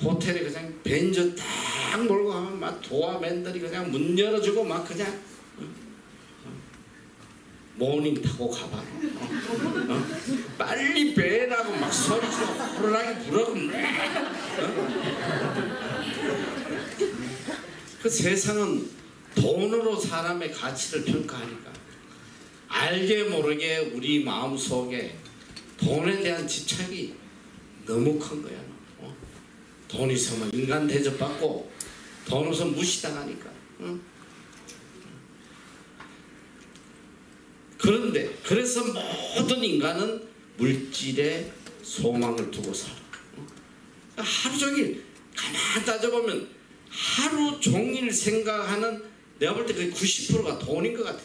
호텔에 그냥 벤저 딱 몰고 가면 막 도어맨들이 그냥 문 열어주고 막 그냥 모닝 타고 가봐. 빨리 배라고 막 소리치고 호루라기 불어고 그 세상은 돈으로 사람의 가치를 평가하니까 알게 모르게 우리 마음속에 돈에 대한 집착이 너무 큰 거야. 돈 있으면 인간 대접받고 돈 없으면 무시당하니까. 그런데 그래서 모든 인간은 물질에 소망을 두고 살아. 하루 종일 가만 따져보면 하루 종일 생각하는, 내가 볼 때 거의 90%가 돈인 것 같아.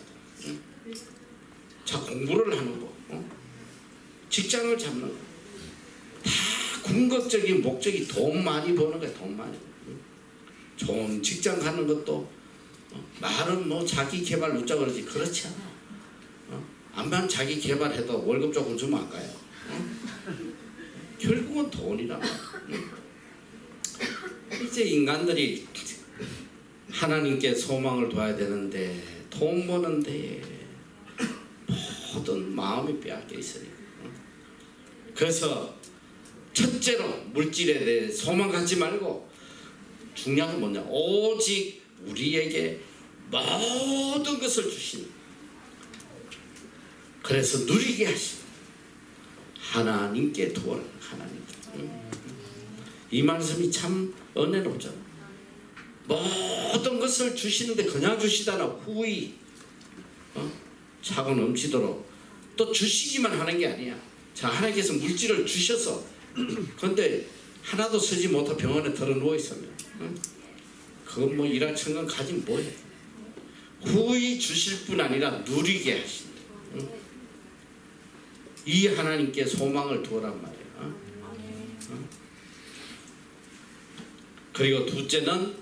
자, 공부를 하는 거, 직장을 잡는 거, 다 궁극적인 목적이 돈 많이 버는 거야. 돈 많이. 좋은 직장 가는 것도 말은 뭐 자기 개발 웃자 그러지 그렇지 않아. 암만 자기 개발해도 월급 조금 주면 안 가요. 결국은 돈이라. 이제 인간들이 하나님께 소망을 둬야 되는데 돈 버는데 모든 마음이 빼앗겨 있으니까. 그래서 첫째로 물질에 대해 소망 갖지 말고 중요한 건 뭐냐? 오직 우리에게 모든 것을 주시는, 그래서 누리게 하시는 하나님께 두어라. 하나님께. 이 말씀이 참 은혜롭잖아. 모든 것을 주시는데 그냥 주시다나 후히 차고 넘치도록 또 주시기만 하는 게 아니야. 자, 하나님께서 물질을 주셔서 근데 하나도 쓰지 못하고 병원에 들어 누워 있으면 그건 뭐 일할 천건 가진 뭐해. 후히 주실 뿐 아니라 누리게 하신다. 이 하나님께 소망을 두어란 말이야. 그리고 둘째는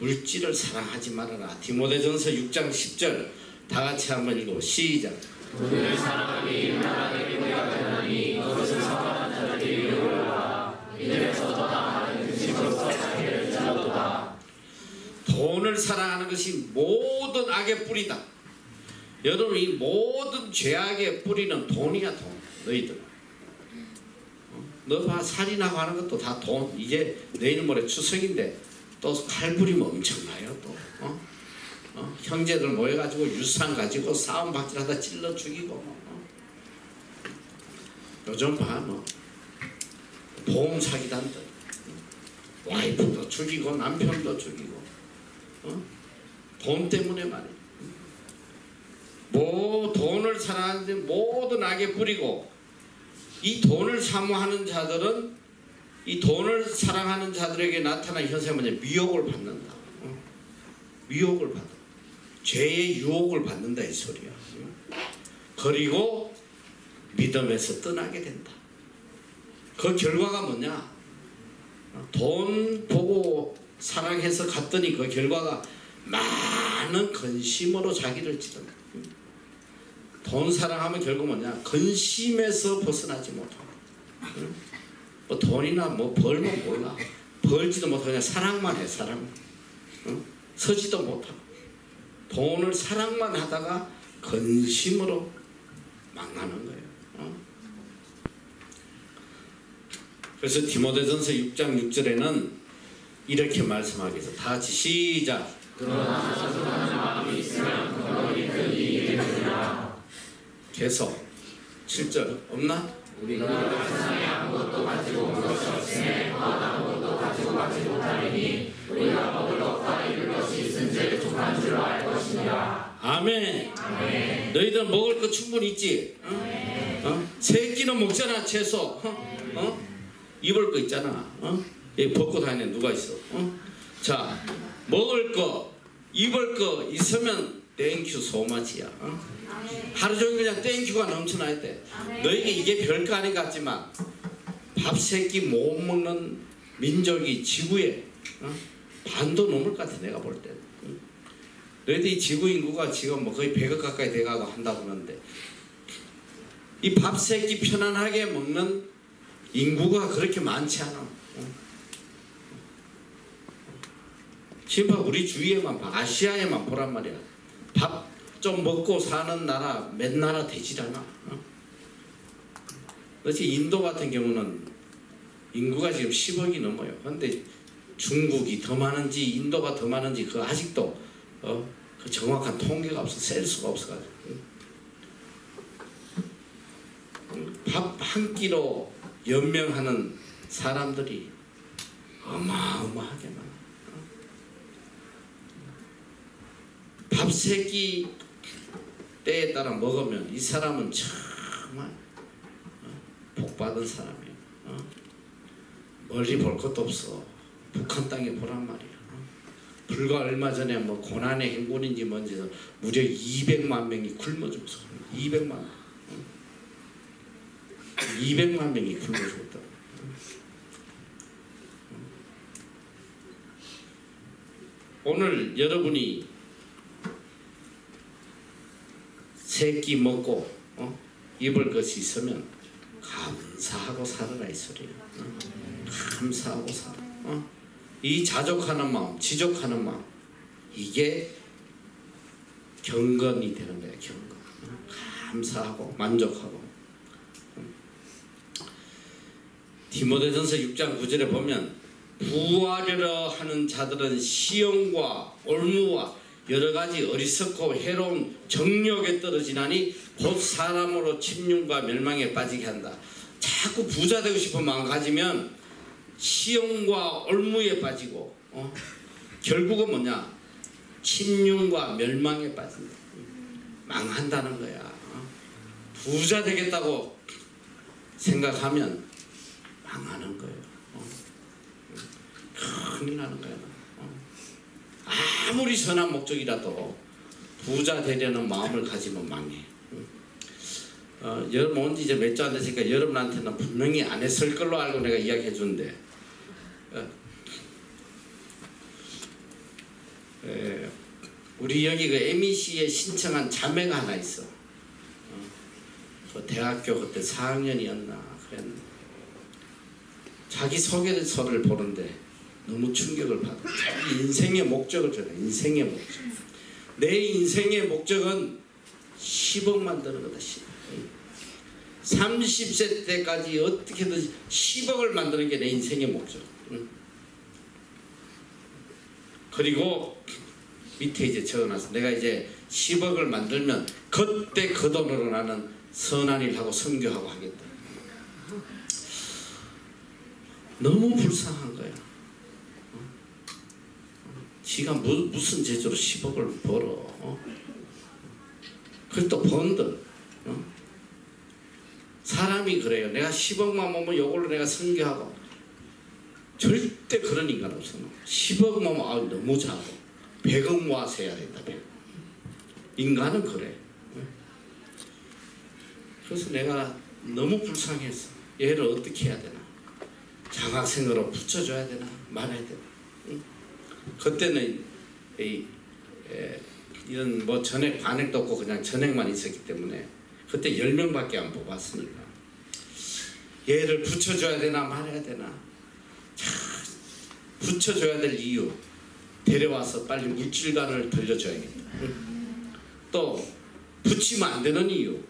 물질을 사랑하지 말아라. 디모데전서 6장 10절 다 같이 한번 읽어. 시작. 돈을 사랑하기 나라의 뿌리가 되나니 그것을 사랑하는 자들이 이루리라. 이들에서 떠나가는 음식으로서 자기를 찔렀도다. 돈을 사랑하는 것이 모든 악의 뿌리다. 여러분, 이 모든 죄악의 뿌리는 돈이야. 돈. 너희들 너 봐, 살인하고 하는 것도 다 돈. 이제 내일 모레 추석인데 또 칼부림 엄청나요. 또 형제들 모여가지고 유산 가지고 싸움 박질하다 찔러 죽이고 요즘 봐, 뭐 보험 사기단들 와이프도 죽이고 남편도 죽이고 돈 때문에 말이야. 뭐 돈을 사랑하는데 모든 악에 뿌리고, 이 돈을 사모하는 자들은 이 돈을 사랑하는 자들에게 나타난 현상이 뭐냐? 미혹을 받는다. 미혹을 받아. 죄의 유혹을 받는다 이 소리야. 그리고 믿음에서 떠나게 된다. 그 결과가 뭐냐? 돈 보고 사랑해서 갔더니 그 결과가 많은 근심으로 자기를 찌른다. 돈 사랑하면 결국 뭐냐? 근심에서 벗어나지 못하고, 뭐 돈이나 뭐 벌면 몰라. 벌지도 못하고 그냥 사랑만 해. 사랑. 서지도 못하고 돈을 사랑만 하다가 근심으로 망하는 거예요. 그래서 디모데전서 6장 6절에는 이렇게 말씀하겠어. 다 같이 시작. 그러나 자숙하는 마음이 있으면 그거니 그 이익이 되리라. 계속 7절 없나? 우리가 세상에 아무것도 가지고 온 것이 없으니 또 아무것도 가지고 가지 못하리니 우리가 먹을 것과 입을 것이 있은즉 족한 줄로 알 것이니라. 아멘. 아멘. 너희들 먹을 거 충분히 있지? 세 끼는 먹잖아. 채소. 입을 거 있잖아. 여기 벗고 다니는 누가 있어? 자, 먹을 거 입을 거 있으면 땡큐 소마치야. 하루 종일 그냥 땡큐가 넘쳐나야 돼. 너에게 이게 별거 아닌 것 같지만 밥 세 끼 못 먹는 민족이 지구에 반도 넘을 것 같아. 내가 볼 때. 너희들 이 지구 인구가 지금 뭐 거의 100억 가까이 돼가고 한다고 하는데 이 밥 세 끼 편안하게 먹는 인구가 그렇게 많지 않아. 지금 봐, 우리 주위에만 봐. 아시아에만 보란 말이야. 밥 좀 먹고 사는 나라 몇 나라 되질 않아. 그렇지. 인도 같은 경우는 인구가 지금 10억이 넘어요. 그런데 중국이 더 많은지 인도가 더 많은지 그 아직도 그 정확한 통계가 없어. 셀 수가 없어가지고. 밥 한 끼로 연명하는 사람들이 어마어마하게 많아. 밥 세 끼 때에 따라 먹으면 이 사람은 정말 복받은 사람이에요. 멀리 볼 것도 없어. 북한 땅에 보란 말이야. 불과 얼마 전에 뭐 고난의 행군인지 뭔지 무려 200만 명이 굶어 죽었어. 200만 200만 명이 굶어 죽었다. 오늘 여러분이 세 끼 먹고 입을 것이 있으면 감사하고 살아라 이 소리야. 감사하고 살아. 이 자족하는 마음, 지족하는 마음, 이게 경건이 되는 거야. 경건. 감사하고 만족하고. 디모데전서 6장 9절에 보면 부하려러 하는 자들은 시험과 올무와 여러 가지 어리석고 해로운 정력에 떨어지나니 곧 사람으로 침륜과 멸망에 빠지게 한다. 자꾸 부자 되고 싶은 마음 가지면 시험과 올무에 빠지고 결국은 뭐냐? 침륜과 멸망에 빠진다. 망한다는 거야. 부자 되겠다고 생각하면 망하는 거예요. 큰일 나는 거야. 아무리 선한 목적이라도 부자 되려는 마음을 가지면 망해. 여러분 온 지 이제 몇 주 안 됐으니까 여러분한테는 분명히 안 했을 걸로 알고 내가 이야기해 주는데 우리 여기 그 MEC에 신청한 자매가 하나 있어. 그 대학교 그때 4학년이었나 그랬는데 자기 소개서를 보는데 너무 충격을 받아. 자기 인생의 목적을 전해. 인생의 목적. 내 인생의 목적은 10억 만드는 거다. 30세 때까지 어떻게든 10억을 만드는 게 내 인생의 목적. 그리고 밑에 이제 적어놨어. 내가 이제 10억을 만들면 그때 그 돈으로 나는 선한 일하고 선교하고 하겠다. 너무 불쌍한 거야. 지가 무슨 재주로 10억을 벌어. 그걸 또 번들. 사람이 그래요. 내가 10억만 모으면 이걸로 내가 선교하고. 절대 그런 인간 없어. 10억 모으면 너무 작아. 100억 모아서 해야 된다. 100억. 인간은 그래. 그래서 내가 너무 불쌍했어. 얘를 어떻게 해야 되나. 장학생으로 붙여줘야 되나 말아야 되나. 그때는 이런 뭐 전액 반액도 없고 그냥 전액만 있었기 때문에 그때 10명밖에 안 뽑았으니까 얘를 붙여줘야 되나 말아야 되나. 붙여줘야 될 이유, 데려와서 빨리 물질관을 돌려줘야겠다. 또 붙이면 안 되는 이유,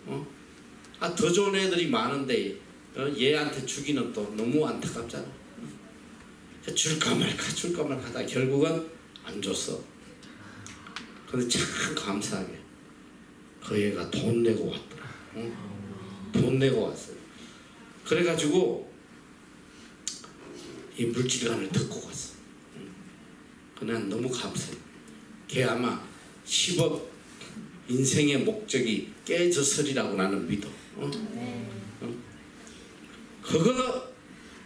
더 좋은 애들이 많은데 얘한테 주기는 또 너무 안타깝잖아. 줄까 말까 하다 결국은 안 줬어. 근데 참 감사하게 그 애가 돈 내고 왔더라. 돈 내고 왔어요. 그래가지고 이 물질관을 듣고 갔어. 그난 너무 감사해. 걔 아마 10억 인생의 목적이 깨졌으리라고 나는 믿어. 그거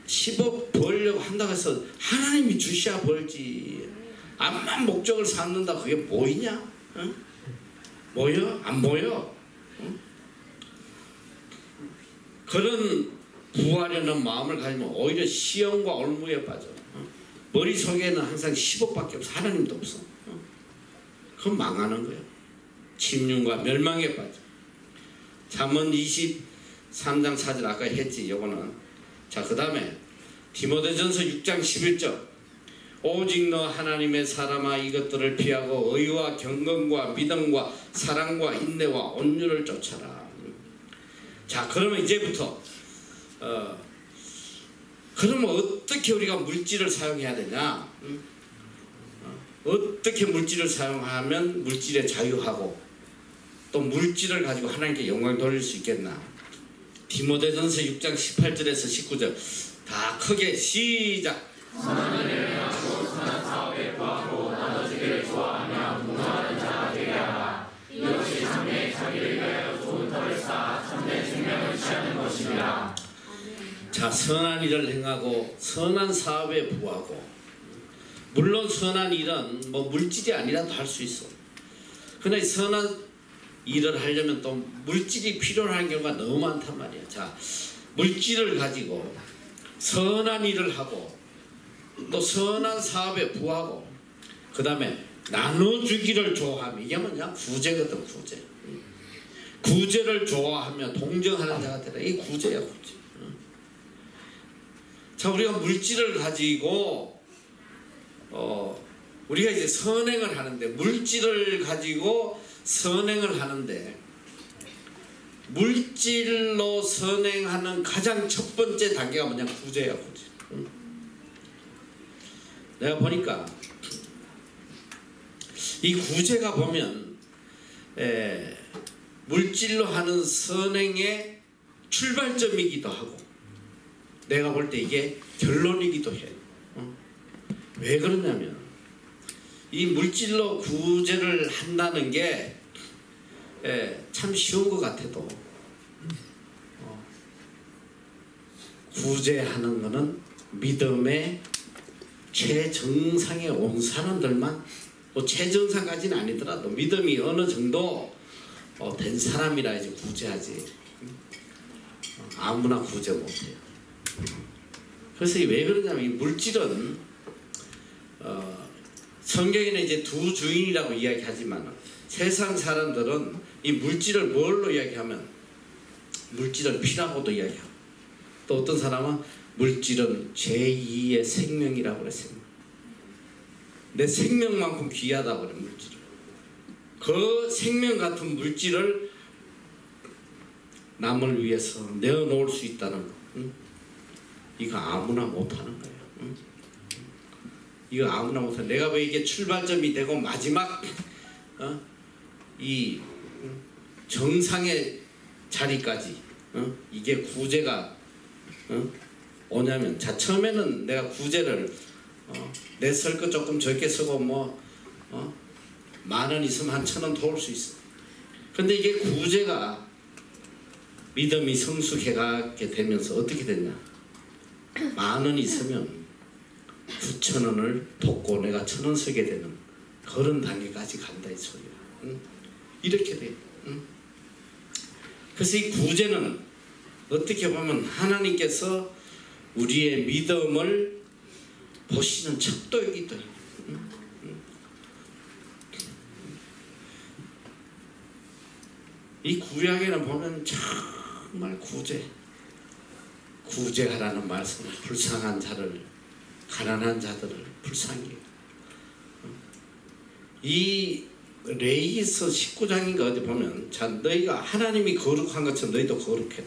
10억 벌려고 한다고 해서 하나님이 주셔야 벌지. 암만 목적을 삼는다 그게 보이냐? 보여? 안 보여? 그런 부하려는 마음을 가지면 오히려 시험과 올무에 빠져. 머릿속에는 항상 10억밖에 없어. 하나님도 없어. 그건 망하는 거야. 침륜과 멸망에 빠져. 잠언 23장 4절 아까 했지. 요거는. 자, 그 다음에 디모데전서 6장 11절. 오직 너 하나님의 사람아 이것들을 피하고 의와 경건과 믿음과 사랑과 인내와 온유를 쫓아라. 자, 그러면 이제부터 그러면 어떻게 우리가 물질을 사용해야 되냐? 어떻게 물질을 사용하면 물질에 자유하고 또 물질을 가지고 하나님께 영광 돌릴 수 있겠나? 디모데전서 6장 18절에서 19절 다 크게 시작. 선한 일을 행하고 선한 사업에 구하고 나눠주기를 좋아하며 공정하는 자가 되게 하라. 이것이 참내 자기를 위하여 좋은 터를 쌓아 참된 생명을 취하는 것이니라. 자, 선한 일을 행하고 선한 사업에 부하고. 물론 선한 일은 뭐 물질이 아니라도 할 수 있어. 그러나 선한 일을 하려면 또 물질이 필요한 경우가 너무 많단 말이야. 자, 물질을 가지고 선한 일을 하고 또 선한 사업에 부하고 그 다음에 나눠주기를 좋아하며. 이게 뭐냐? 구제거든. 구제. 구제를 좋아하며 동정하는 자가 되라. 이게 구제야. 구제. 자, 우리가 물질을 가지고 우리가 이제 선행을 하는데 물질을 가지고 선행을 하는데 물질로 선행하는 가장 첫 번째 단계가 뭐냐? 구제야, 구제. 내가 보니까 이 구제가 보면 물질로 하는 선행의 출발점이기도 하고 내가 볼 때 이게 결론이기도 해요. 왜 그러냐면 이 물질로 구제를 한다는 게 참 쉬운 것 같아도 구제하는 것은 믿음의 최정상에 온 사람들만, 뭐 최정상까지는 아니더라도 믿음이 어느 정도 된 사람이라 이제 구제하지. 아무나 구제 못해요. 그래서 왜 그러냐면 이 물질은 성경에는 이제 두 주인이라고 이야기하지만 세상 사람들은 이 물질을 뭘로 이야기하면 물질은 피라고도 이야기하고 또 어떤 사람은 물질은 제2의 생명이라고 그랬어요. 내 생명만큼 귀하다고 그래 물질을. 그 생명 같은 물질을 남을 위해서 내어놓을 수 있다는 거. 이거 아무나 못하는 거예요. 이거 아무나 못하는. 내가 왜 이게 출발점이 되고 마지막 이 정상의 자리까지 이게 구제가 오냐면, 자 처음에는 내가 구제를 내 쓸 거 조금 적게 쓰고 뭐 10,000원 있으면 한 1,000원 도울 수 있어. 근데 이게 구제가 믿음이 성숙해가게 되면서 어떻게 됐냐? 10,000원 있으면 9,000원을 돕고 내가 1,000원 쓰게 되는 그런 단계까지 간다 이 소리야. 이렇게 돼. 그래서 이 구제는 어떻게 보면 하나님께서 우리의 믿음을 보시는 척도이기도 해요. 이 구약에는 보면 정말 구제하라는 말씀을, 불쌍한 자를, 가난한 자들을 불쌍히 해요. 이 레위기서 19장인가 어디 보면, 자 너희가 하나님이 거룩한 것처럼 너희도 거룩해라.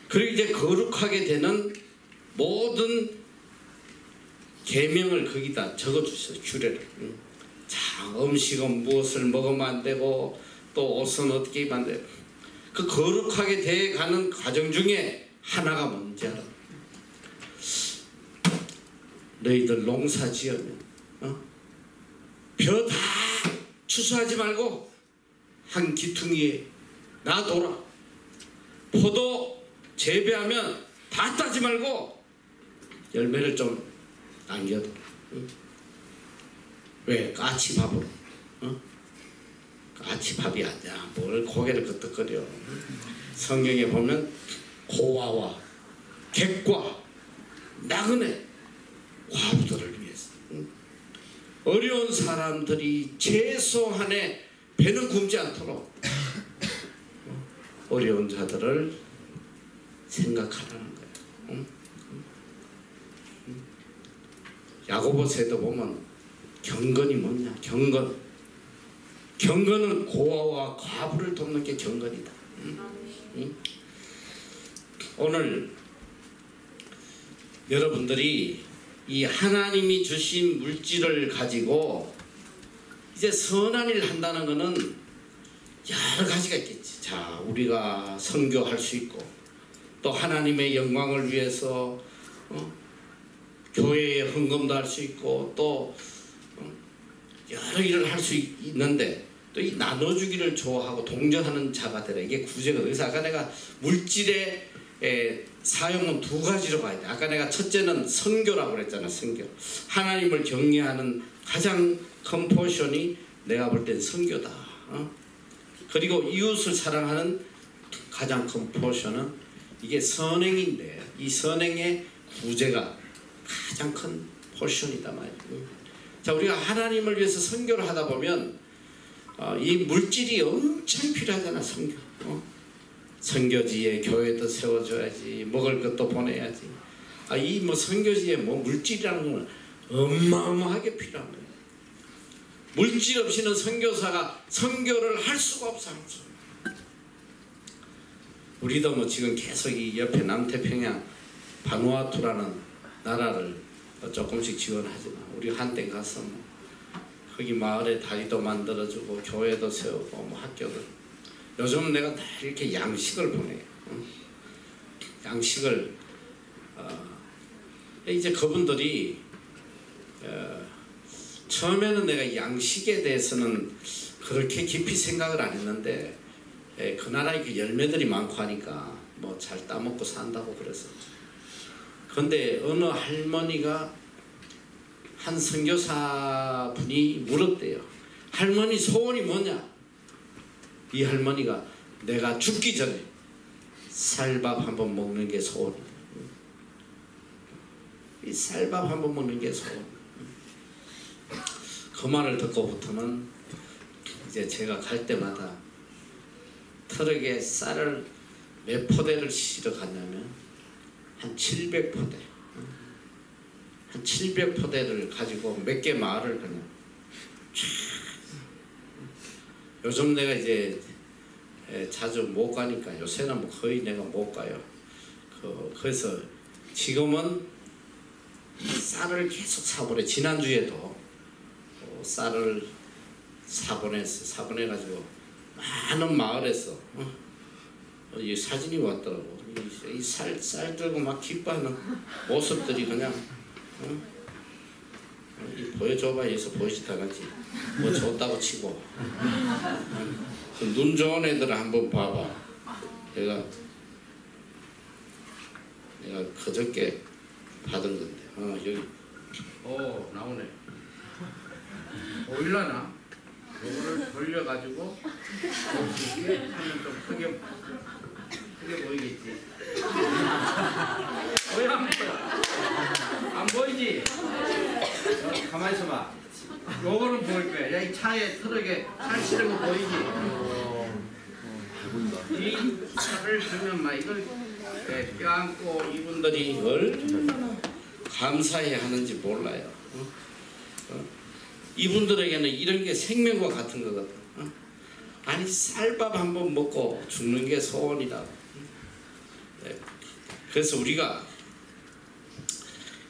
그리고 이제 거룩하게 되는 모든 계명을 거기다 적어주셔요. 규례를. 자 음식은 무엇을 먹으면 안 되고 또 옷은 어떻게 입으면 안 되고. 그 거룩하게 돼가는 과정 중에 하나가 뭔지 알아? 너희들 농사 지으면 벼 다 추수하지 말고 한 기퉁이에 놔둬라. 포도 재배하면 다 따지 말고 열매를 좀 남겨둬. 왜? 까치밥으로. 까치밥이 아니야. 뭘 고개를 끄덕거려. 성경에 보면 고아와 객과 나그네 과부들을 위해서, 어려운 사람들이 최소한의 배는 굶지 않도록 어려운 자들을 생각하라는 거예요. 야고보서에도 보면 경건이 뭐냐? 경건은 고아와 과부를 돕는 게 경건이다. 오늘 여러분들이 이 하나님이 주신 물질을 가지고 이제 선한 일을 한다는 것은 여러 가지가 있겠지. 자, 우리가 선교할 수 있고 또 하나님의 영광을 위해서 교회에 헌금도 할 수 있고 또 여러 일을 할 수 있는데, 또 이 나눠주기를 좋아하고 동정하는 자가 되라. 이게 구제거든요. 그래서 아까 내가 물질의 사용은 두 가지로 봐야 돼. 아까 내가 첫째는 선교라고 그랬잖아. 선교. 하나님을 경외하는 가장 큰 포션이 내가 볼 땐 선교다. 그리고 이웃을 사랑하는 가장 큰 포션은 이게 선행인데, 이 선행의 구제가 가장 큰 포션이다 말이에요. 자, 우리가 하나님을 위해서 선교를 하다 보면 이 물질이 엄청 필요하잖아. 선교. 선교지에 교회도 세워줘야지, 먹을 것도 보내야지. 이 뭐 선교지에 뭐 물질이라는 건 어마어마하게 필요한 거예요. 물질 없이는 선교사가 선교를 할 수가 없어. 우리도 뭐 지금 계속 이 옆에 남태평양 바누아투라는 나라를 조금씩 지원하지만 우리 한때 가서 뭐 거기 마을에 다리도 만들어주고 교회도 세우고 뭐 학교도 요즘 내가 다 이렇게 양식을 보내요. 양식을 이제 그분들이 처음에는 내가 양식에 대해서는 그렇게 깊이 생각을 안 했는데 그 나라에 그 열매들이 많고 하니까 뭐 잘 따먹고 산다고 그랬었죠. 근데 어느 할머니가 한 선교사 분이 물었대요. 할머니 소원이 뭐냐? 이 할머니가 내가 죽기 전에 쌀밥 한번 먹는 게 소원이다. 이 쌀밥 한번 먹는 게 소원. 그 말을 듣고부터는 이제 제가 갈 때마다 트럭에 쌀을 몇 포대를 실어 갔냐면 한 700포대. 한 700포대를 가지고 몇 개 마을을 그냥 요즘 내가 이제 자주 못 가니까 요새는 뭐 거의 내가 못 가요. 그래서 지금은 쌀을 계속 사보내. 지난주에도 쌀을 사보내가지고 많은 마을에서 이 사진이 왔더라고. 이 쌀 들고 막 기뻐하는 모습들이 그냥 보여줘봐 해서 보이지도 않았지. 뭐 좋다고 치고 눈 좋은 애들 한번 봐봐. 내가 그저께 받은 건데 여기 나오네. 보일라나? 요거를 돌려가지고 이렇게 하면 좀 크게 보이겠지? 왜 안 보여? 안 보이지? 가만히 있어봐. 요거는 보일 거야. 야, 이 차에 트럭에 살 실은 거 보이지? 이 차를 들면 막 이걸 껴안고 이분들이 얼마나 감사해 하는지 몰라요. 이분들에게는 이런 게 생명과 같은 거거든. 아니 쌀밥 한번 먹고 죽는 게 소원이다. 그래서 우리가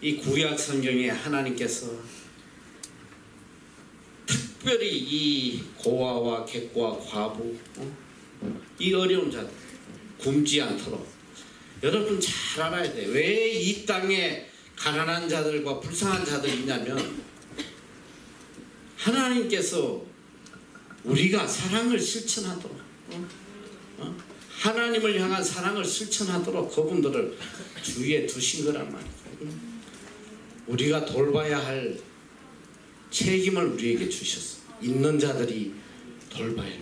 이 구약 성경에 하나님께서 특별히 이 고아와 객과 과부 이 어려운 자들 굶지 않도록 여러분 잘 알아야 돼. 왜 이 땅에 가난한 자들과 불쌍한 자들이 있냐면 하나님께서 우리가 사랑을 실천하도록 하나님을 향한 사랑을 실천하도록 그분들을 주위에 두신 거란 말이에요. 우리가 돌봐야 할 책임을 우리에게 주셨어. 있는 자들이 돌봐야 해.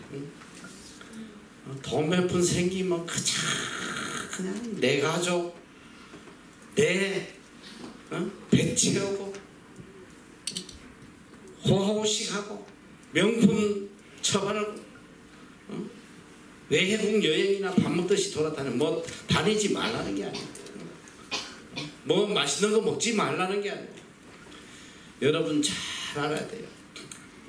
돈 몇 푼 생기면 그냥 내 가족 내 배 채우고 호호식하고 명품 처벌하고 외국 여행이나 밥 먹듯이 뭐 다니지 말라는 게 아니에요. 뭐 맛있는 거 먹지 말라는 게 아니에요. 여러분 잘 알아야 돼요.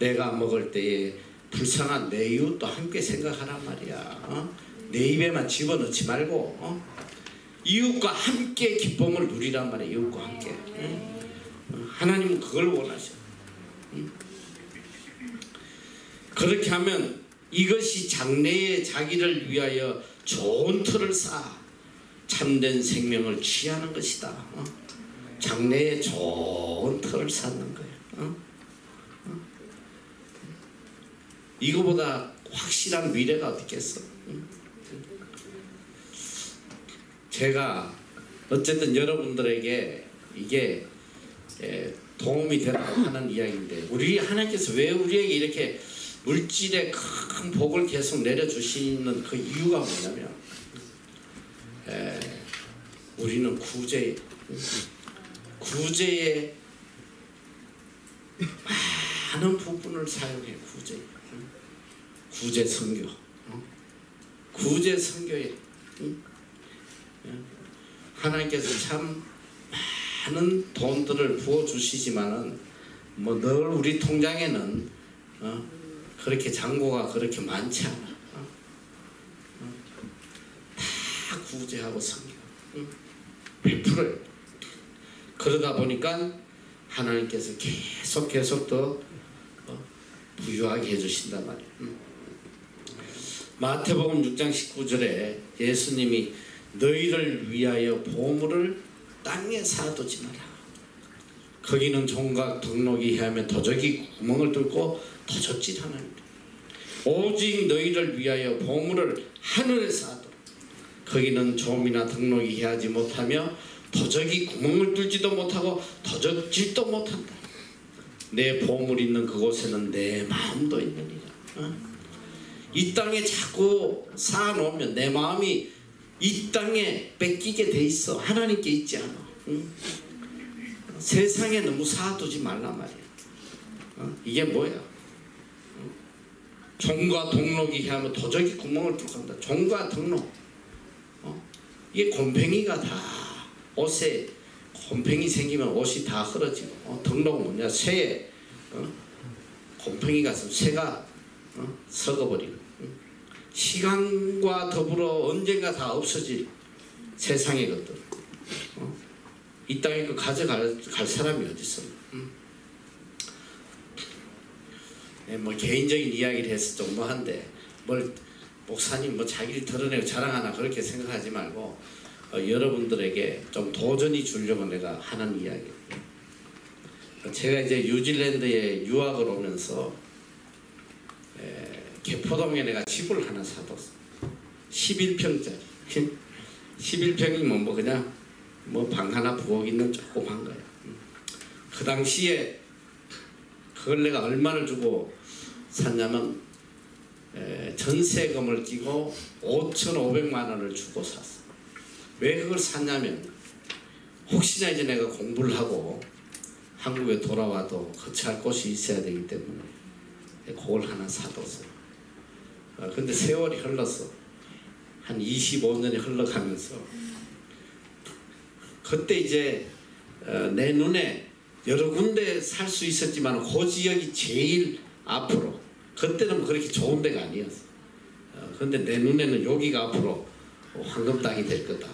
내가 먹을 때에 불쌍한 내 이웃도 함께 생각하란 말이야. 내 입에만 집어넣지 말고 이웃과 함께 기쁨을 누리란 말이야. 이웃과 함께. 하나님은 그걸 원하셔. 그렇게 하면 이것이 장래에 자기를 위하여 좋은 틀을 쌓아 참된 생명을 취하는 것이다. 장래에 좋은 틀을 쌓는 거예요. 이거보다 확실한 미래가 어딨겠어. 제가 어쨌든 여러분들에게 이게 도움이 되라고 하는 이야기인데 우리 하나님께서 왜 우리에게 이렇게 물질의 큰 복을 계속 내려주시는 그 이유가 뭐냐면 우리는 구제의 많은 부분을 사용해. 구제 선교. 구제 선교에 하나님께서 참 많은 돈들을 부어주시지만은 뭐 늘 우리 통장에는 그렇게 잔고가 그렇게 많지 않아. 다 구제하고 섬기고 베풀어요. 그러다 보니까 하나님께서 계속 더 부유하게 해주신단 말이에요. 마태복음 6장 19절에 예수님이 너희를 위하여 보물을 땅에 쌓아두지 마라. 거기는 종과 덕록이 해하며 도적이 구멍을 뚫고 도적질하나이다. 오직 너희를 위하여 보물을 하늘에 쌓아두라. 거기는 좀이나 덕록이 해하지 못하며 도적이 구멍을 뚫지도 못하고 도적질도 못한다. 내 보물 있는 그곳에는 내 마음도 있느니라. 이 땅에 자꾸 쌓아놓으면 내 마음이 이 땅에 뺏기게 돼 있어. 하나님께 있지 않아. 세상에 너무 쌓아두지 말란 말이야. 이게 뭐야? 종과 덕록이 하면 도적이 구멍을 뚫고 한다. 종과 덕록. 이게 곰팡이가 다 옷에 곰팡이 생기면 옷이 다 흐러지고 덕록은 뭐냐? 쇠에 곰팡이가 있으면 쇠가 썩어버리고 시간과 더불어 언젠가 다 없어질 세상의 것들 이 땅에 그 가져갈 사람이 어디 있어? 뭐 개인적인 이야기를 해서 좀 뭐한데 뭘 목사님 뭐 자기를 드러내고 자랑하나 그렇게 생각하지 말고 여러분들에게 좀 도전히 주려고 내가 하는 이야기예요. 제가 이제 뉴질랜드에 유학을 오면서 개포동에 내가 집을 하나 사뒀어. 11평짜리. 11평이면 뭐 그냥 뭐 방 하나 부엌 있는 조그만 거야. 그 당시에 그걸 내가 얼마를 주고 샀냐면 전세금을 끼고 5,500만 원을 주고 샀어. 왜 그걸 샀냐면 혹시나 이제 내가 공부를 하고 한국에 돌아와도 거처할 곳이 있어야 되기 때문에 그걸 하나 사뒀어. 근데 세월이 흘렀어. 한 25년이 흘러가면서 그때 이제 내 눈에 여러 군데 살 수 있었지만 그 지역이 제일 앞으로 그때는 그렇게 좋은 데가 아니었어. 근데 내 눈에는 여기가 앞으로 황금 땅이 될 거다.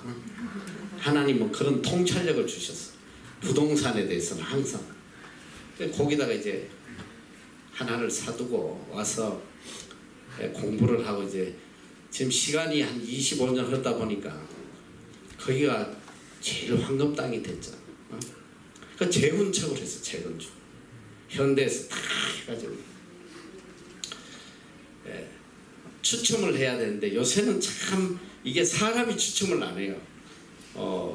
하나님은 그런 통찰력을 주셨어. 부동산에 대해서는 항상. 거기다가 이제 하나를 사두고 와서 공부를 하고 이제 지금 시간이 한 25년 흐르다 보니까 거기가 제일 황금 땅이 됐잖아. 그 재건축을 했어. 재건축. 현대에서 다 해가지고 추첨을 해야 되는데 요새는 참 이게 사람이 추첨을 안 해요.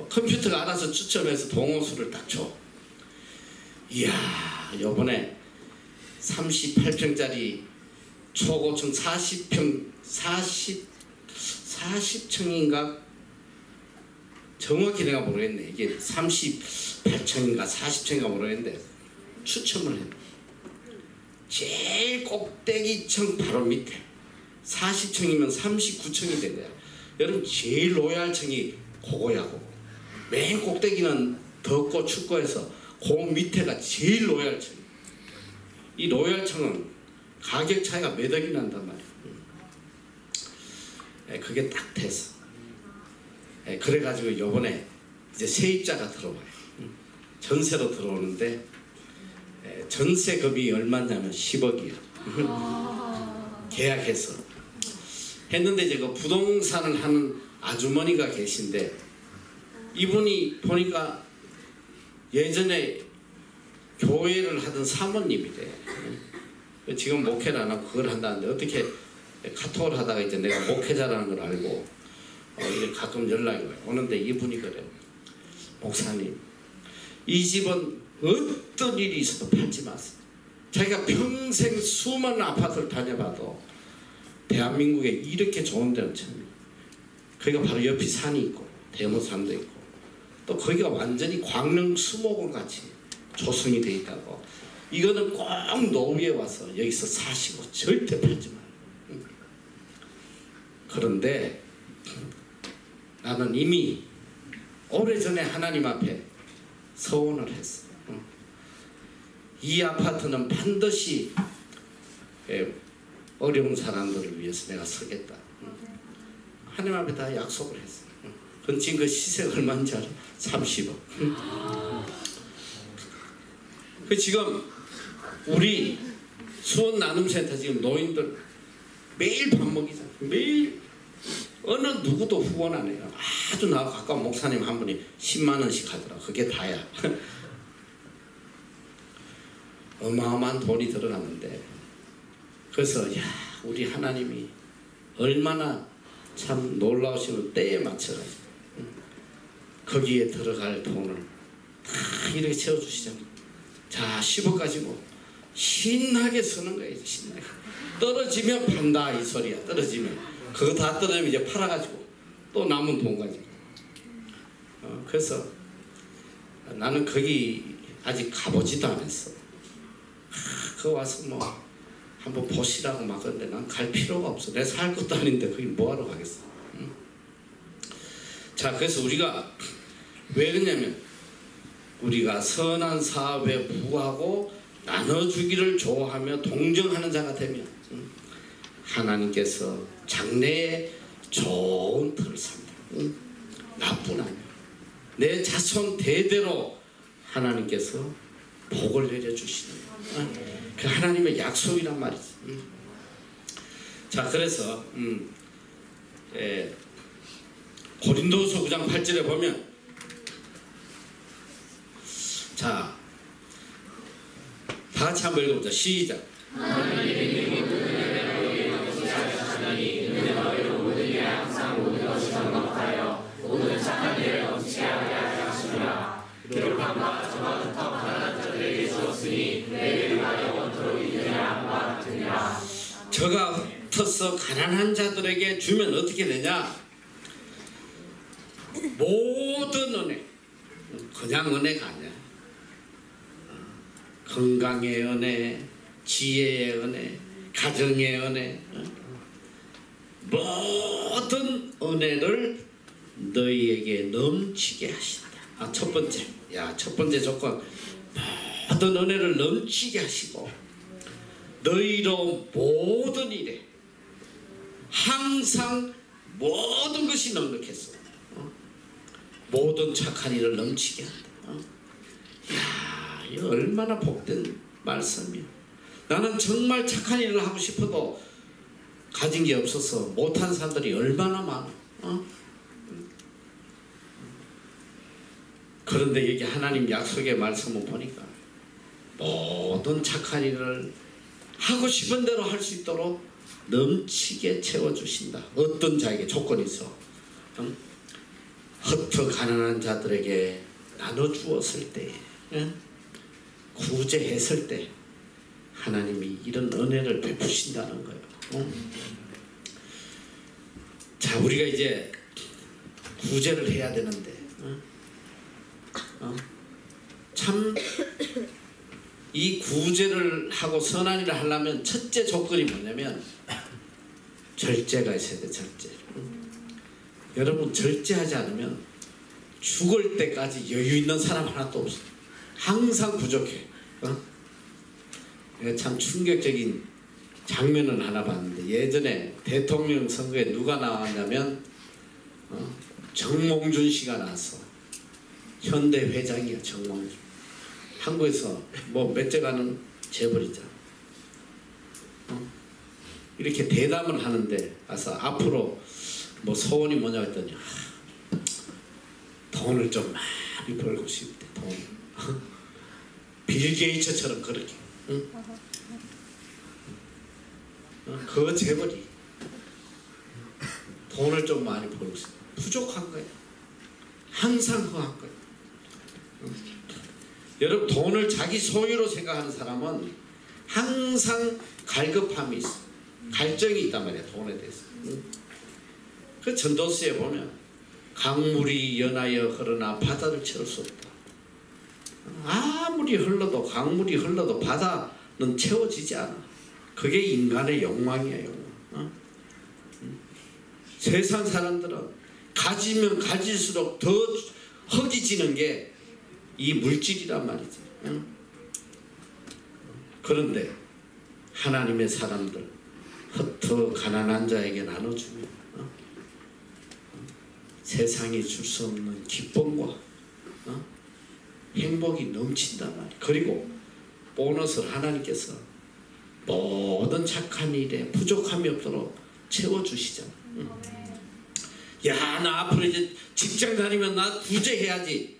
컴퓨터가 알아서 추첨해서 동호수를 딱 줘. 이야, 요번에 38평짜리 초고층 40층인가 정확히 내가 모르겠네. 이게 38층인가 40층인가 모르겠는데 추첨을 했네. 제일 꼭대기층 바로 밑에 40층이면 39층이 된 거야. 여러분 제일 로얄층이 그거야. 그거. 맨 꼭대기는 덥고 춥고 해서 그 밑에가 제일 로얄층. 이 로얄층은 가격 차이가 몇 억이 난단 말이야. 그게 딱 됐어. 그래가지고 요번에 이제 세입자가 들어와요. 전세로 들어오는데 전세금이 얼마냐면 10억이야. 계약해서 했는데 이제 그 부동산을 하는 아주머니가 계신데 이분이 보니까 예전에 교회를 하던 사모님이래. 지금 목회를 안 하고 그걸 한다는데 어떻게 카톡을 하다가 이제 내가 목회자라는 걸 알고 이제 가끔 연락이 와요. 오는데 이분이 그래요. 목사님, 이 집은 어떤 일이 있어도 팔지 마세요. 자기가 평생 수많은 아파트를 다녀봐도 대한민국에 이렇게 좋은 데는 처음이에요. 거기가 바로 옆이 산이 있고 대모산도 있고 또 거기가 완전히 광릉 수목원 같이 조성이 돼 있다고. 이거는 꼭 노후에 와서 여기서 사시고 절대 팔지 마요. 그런데 나는 이미 오래전에 하나님 앞에 서원을 했어. 이 아파트는 반드시 어려운 사람들을 위해서 내가 서겠다. 하나님 앞에 다 약속을 했어. 그 지금 그 시세가 얼마인지 알아? 30억. 그 지금 우리 수원 나눔센터 지금 노인들 매일 밥 먹이잖아. 매일 어느 누구도 후원 안 해요. 아주 나하고 가까운 목사님 한 분이 10만 원씩 하더라. 그게 다야. 어마어마한 돈이 들어갔는데, 그래서 야, 우리 하나님이 얼마나 참 놀라우시는 때에 맞춰가지고 거기에 들어갈 돈을 다 이렇게 채워주시잖아요. 자, 10억 가지고 신나게 쓰는 거예요. 신나게. 떨어지면 판다 이 소리야. 떨어지면 그거 다 떨어지면 이제 팔아가지고 또 남은 돈 가지고. 그래서 나는 거기 아직 가보지도 않았어. 그 와서 뭐 한번 보시라고 막 그런데 난 갈 필요가 없어. 내가 살 것도 아닌데 거기 뭐하러 가겠어. 응? 자, 그래서 우리가 왜 그러냐면 우리가 선한 사업에 부하고 나눠주기를 좋아하며 동정하는 자가 되면 하나님께서 장래에 좋은 터를 삽니다. 나뿐 아니야. 내 자손 대대로 하나님께서 복을 내려주시는 거야. 그 하나님의 약속이란 말이지. 자, 그래서 고린도후서 9장 8절에 보면, 자, 다 같이 한번 읽어보자. 시작. 저가 흩어서 가난한 자들에게 주면 어떻게 되냐? 모든 은혜, 그냥 은혜가 아니야. 건강의 은혜, 지혜의 은혜, 가정의 은혜, 모든 은혜를 너희에게 넘치게 하신다. 첫 번째, 첫 번째 조건, 모든 은혜를 넘치게 하시고 너희로 모든 일에 항상 모든 것이 넉넉했어. 모든 착한 일을 넘치게 한다. 이야, 이거 얼마나 복된 말씀이야. 나는 정말 착한 일을 하고 싶어도 가진 게 없어서 못한 사람들이 얼마나 많아. 그런데 여기 하나님 약속의 말씀을 보니까 모든 착한 일을 하고 싶은 대로 할 수 있도록 넘치게 채워주신다. 어떤 자에게 조건이 있어. 흩어 가난한 자들에게 나눠주었을 때, 구제했을 때 하나님이 이런 은혜를 베푸신다는 거예요. 자, 우리가 이제 구제를 해야 되는데 참 이 구제를 하고 선한 일을 하려면 첫째 조건이 뭐냐면 절제가 있어야 돼. 절제. 여러분, 절제하지 않으면 죽을 때까지 여유 있는 사람 하나도 없어. 항상 부족해. 내가 참 충격적인 장면을 하나 봤는데, 예전에 대통령 선거에 누가 나왔냐면 정몽준 씨가 나왔어. 현대 회장이야, 정몽준. 한국에서 뭐 몇째 가는 재벌이잖아. 이렇게 대담을 하는데 와서 앞으로 뭐 소원이 뭐냐 했더니 돈을 좀 많이 벌고 싶대. 돈. 빌 게이츠처럼 그렇게. 그 재벌이 돈을 좀 많이 벌고 싶대. 부족한 거야. 항상 허한 거야. 여러분, 돈을 자기 소유로 생각하는 사람은 항상 갈급함이 있어. 갈증이 있단 말이야, 돈에 대해서. 그 전도서에 보면 강물이 연하여 흐르나 바다를 채울 수 없다. 아무리 흘러도, 강물이 흘러도 바다는 채워지지 않아. 그게 인간의 욕망이야, 욕망. 세상 사람들은 가지면 가질수록 더 허기지는 게 이 물질이란 말이지. 그런데 하나님의 사람들 흩어 가난한 자에게 나눠주면 세상이 줄 수 없는 기쁨과 행복이 넘친단 말이에요. 그리고 보너스를 하나님께서 모든 착한 일에 부족함이 없도록 채워주시잖아. 야, 나 앞으로 이제 직장 다니면 나 구제해야지.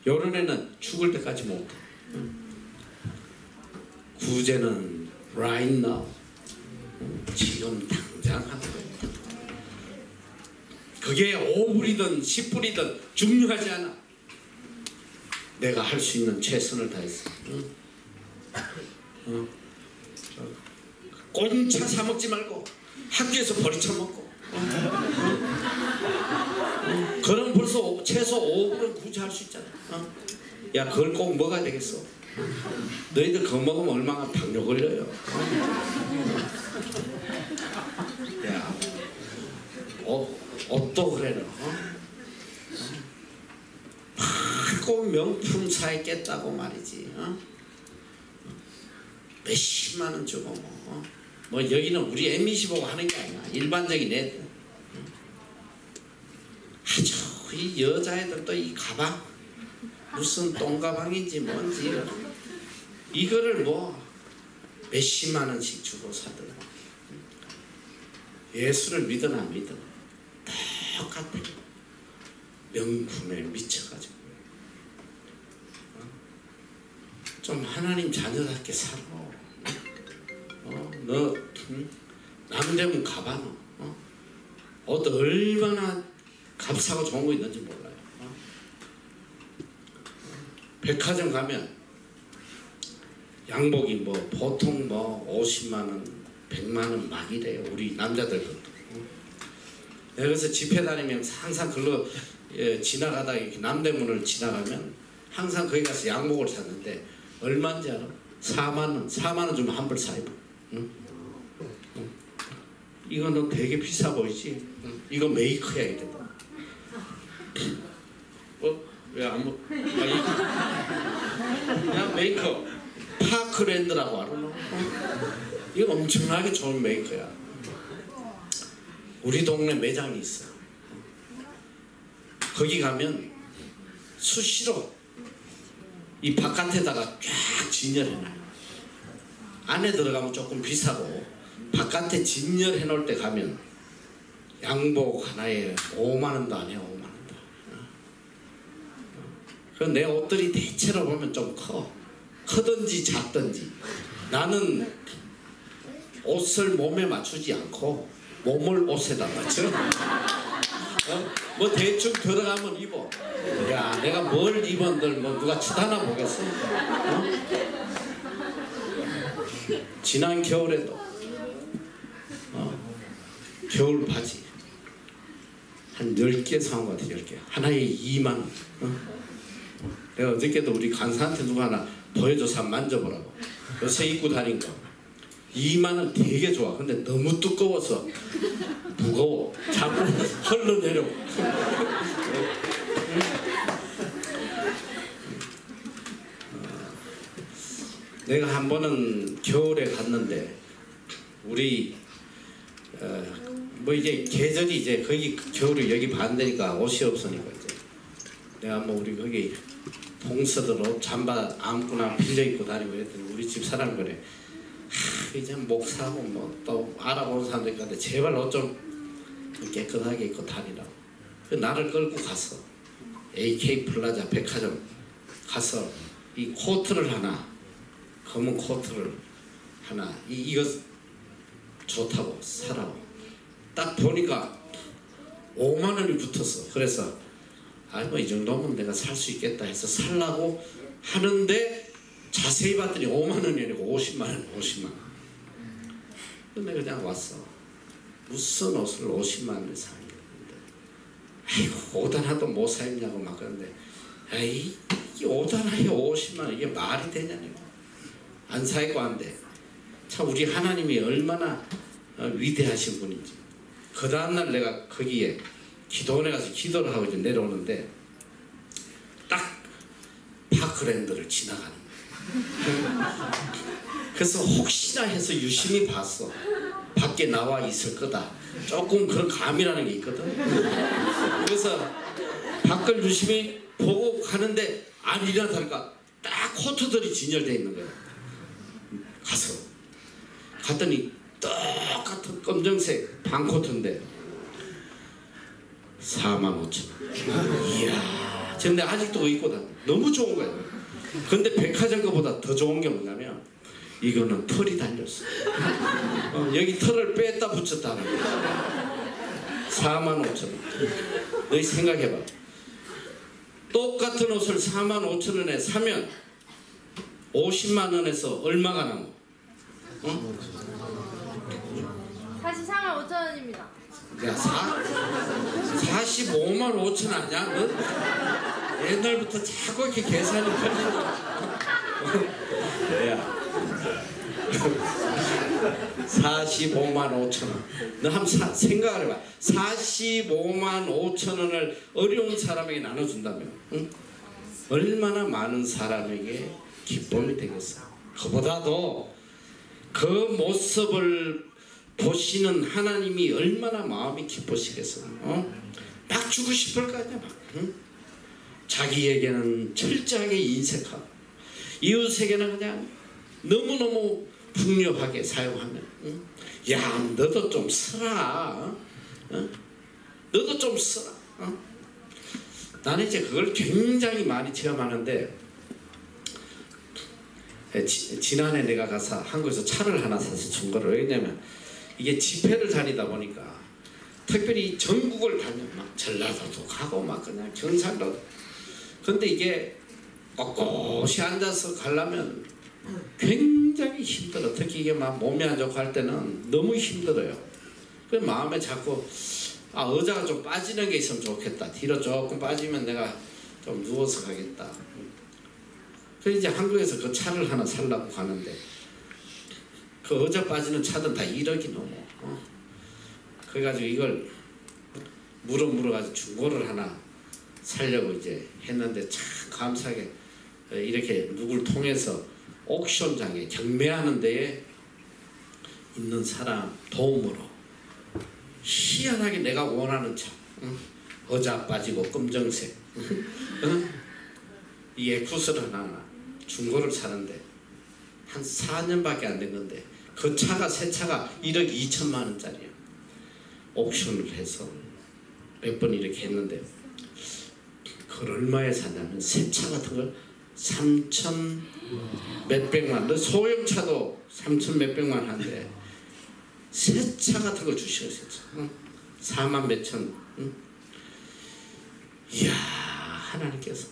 요런애는 죽을 때까지 못해. 구제는 right now, 지금 당장 하는 거야. 그게 5불이든 10불이든 중요하지 않아. 내가 할 수 있는 최선을 다했어. 꼰차 사 먹지 말고 학교에서 버리쳐 먹고. 그럼 벌써 최소 5불은 구제할 수 있잖아. 야, 그걸 꼭 먹어야 되겠어. 너희들 그거 먹으면 얼마나 당뇨 걸려요. 야, 옷도 그래. 꼭 명품사에 깼다고 말이지. 몇십만 원 주고 뭐 여기는 우리 MBC 보고 하는 게 아니야. 일반적인 애들. 아주 이 여자애들도 이 가방 무슨 똥가방인지 뭔지 이거를 뭐 몇십만 원씩 주고 사더라. 예수를 믿으나 믿으나 똑같아. 명품에 미쳐가지고 좀 하나님 자녀답게 살아. 너 남대문 가봐. 옷 얼마나 값싸고 좋은 거 있는지 몰라요. 백화점 가면 양복이 뭐 보통 뭐 50만 원, 100만 원 막 이래요. 우리 남자들 것도. 내가 그래서 집회 다니면 항상 글로 지나가다가 이렇게 남대문을 지나가면 항상 거기 가서 양복을 샀는데 얼마인지 알아? 4만 원. 4만 원 주면 한 벌 사 입어. 응? 이거 너 되게 비싸 보이지? 이거 메이커야 이거. 왜 안 먹? 야, 메이커 파크랜드라고 알아? 이거 엄청나게 좋은 메이커야. 우리 동네 매장이 있어. 거기 가면 수시로 이 바깥에다가 쫙 진열해놔요. 안에 들어가면 조금 비싸고 바깥에 진열해 놓을 때 가면 양복 하나에 5만 원도 안 해요. 5만 원도. 그래서 내 옷들이 대체로 보면 좀 커. 크든지 작든지. 나는 옷을 몸에 맞추지 않고 몸을 옷에다 맞춰. 뭐 대충 들어가면 입어. 야, 내가 뭘 입었들 뭐 누가 쳐다나 보겠어? 지난 겨울에도 겨울 바지 한 10개 사온 것 같아. 10개. 하나에 2만 원. 내가 어저께도 우리 간사한테 누가 하나 보여줘서 만져보라고. 요새 입고 다닌 거 2만 원 되게 좋아. 근데 너무 두꺼워서 무거워. 자꾸 흘러내려. 내가 한 번은 겨울에 갔는데 우리 뭐 이제 계절이 이제 거기 겨울이 여기 반대니까 옷이 없으니까 이제 내가 뭐 우리 거기 동서들 옷 잠바 아무거나 빌려 입고 다니고 그랬더니 우리 집 사람 그래. 이제 목사고 뭐 또 알아보는 사람들 있는데 제발 옷 좀 깨끗하게 입고 다니라고. 나를 끌고 갔어. AK 플라자 백화점 가서 이 코트를 하나, 검은 코트를 하나, 이거 좋다고 사라고. 딱 보니까 5만 원이 붙었어. 그래서 뭐 이 정도면 내가 살 수 있겠다 해서 살라고 하는데 자세히 봤더니 5만 원이 아니고 50만 원, 50만 원. 근데 그냥 왔어. 무슨 옷을 50만 원에 사는데. 아이고, 옷 하나도 못 사 입냐고 막 그러는데, 에이, 이 옷 하나에 50만 원, 이게 말이 되냐니. 안 사 입고 안 돼. 참, 우리 하나님이 얼마나 위대하신 분인지. 그 다음날 내가 거기에 기도원에 가서 기도를 하고 이제 내려오는데, 딱 파크랜드를 지나가는 거야. 그래서 혹시나 해서 유심히 봤어. 밖에 나와 있을 거다. 조금 그런 감이라는 게 있거든. 그래서 밖을 유심히 보고 가는데 아니나 다를까 딱 코트들이 진열되어 있는 거예요. 가서 갔더니 똑같은 검정색 반코트인데 45,000원. 이야, 근데 아직도 입고 다녀. 너무 좋은 거예요. 근데 백화점 거보다 더 좋은 게 뭐냐면 이거는 털이 달렸어. 여기 털을 뺐다 붙였다 하는 거야. 45,000원. 너희 생각해봐. 똑같은 옷을 45,000원에 사면 50만 원에서 얼마가 남아? 44만 5천 원입니다. 야, 45만 5천 아니야? 너 옛날부터 자꾸 이렇게 계산이 틀린다. 야, 45만 5천 원. 너 한번 생각을 해봐. 45만 5천 원을 어려운 사람에게 나눠준다면, 응? 얼마나 많은 사람에게 기쁨이 되겠어. 그보다도 그 모습을 보시는 하나님이 얼마나 마음이 기쁘시겠어. 막 주고 싶을 거 아니야. 막. 응? 자기에게는 철저하게 인색하고 이웃에게는 그냥 너무너무 풍요하게 사용하면, 응? 야, 너도 좀 쓰라. 너도 좀 쓰라. 나는 이제 그걸 굉장히 많이 체험하는데, 지난해 내가 가서 한국에서 차를 하나 사서 준 거를, 왜냐면 이게 집회를 다니다 보니까 특별히 전국을 다니면 막 전라도도 가고 막 그냥 경상도도. 근데 이게 꼿꼿이 앉아서 가려면 굉장히 힘들어. 특히 이게 막 몸이 안 좋고 할 때는 너무 힘들어요. 그 마음에 자꾸 의자가 좀 빠지는 게 있으면 좋겠다. 뒤로 조금 빠지면 내가 좀 누워서 가겠다. 그래서 이제 한국에서 그 차를 하나 살라고 가는데 그 의자 빠지는 차든 다 1억이 넘어. 그래가지고 이걸 물어가지고 중고를 하나 살려고 이제 했는데 참 감사하게 이렇게 누굴 통해서 옥션장에 경매하는 데에 있는 사람 도움으로 희한하게 내가 원하는 차, 의자 빠지고 검정색, 이 에쿠스를 하나 중고를 사는데 한 4년밖에 안 된 건데 그 차가 새 차가 1억 2천만 원짜리야. 옥션을 해서 몇 번 이렇게 했는데 그걸 얼마에 샀냐면 새 차 같은 걸 3천 몇백만, 소형차도 3천 몇백만 한데 새 차 같은 걸 주시겠어요. 4만 몇천. 이야, 하나님께서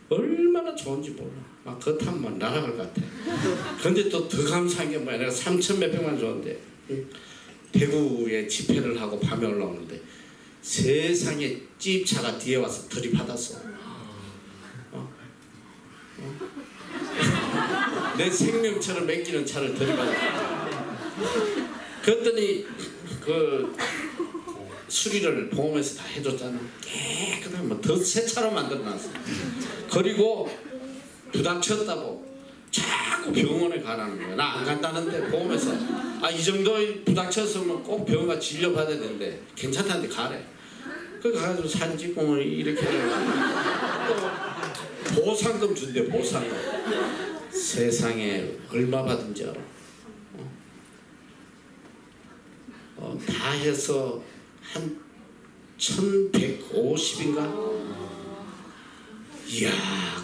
얼마나 좋은지 몰라. 막 그 타면 날아갈 것 같아. 근데 또 더 감사한 게 뭐야. 내가 3천 몇백만 줬는데 대구에 집회를 하고 밤에 올라오는데 세상에 찝차가 뒤에 와서 들이받았어. 내 생명처럼 맡기는 차를 들이받았어. 그랬더니 그 수리를 보험에서 다 해줬잖아. 깨끗한 뭐 더 새 차로 만들어놨어. 그리고 부닥쳤다고 자꾸 병원에 가라는 거야. 나 안 간다는데 보험에서 이 정도 부닥쳤으면 꼭 병원 가 진료받아야 되는데 괜찮다는데 가래. 그 가가지고 사진 찍고 이렇게 또 보상금 준대. 보상금. 세상에 얼마 받은지 알아? 다 해서 한 1,150인가? 이야,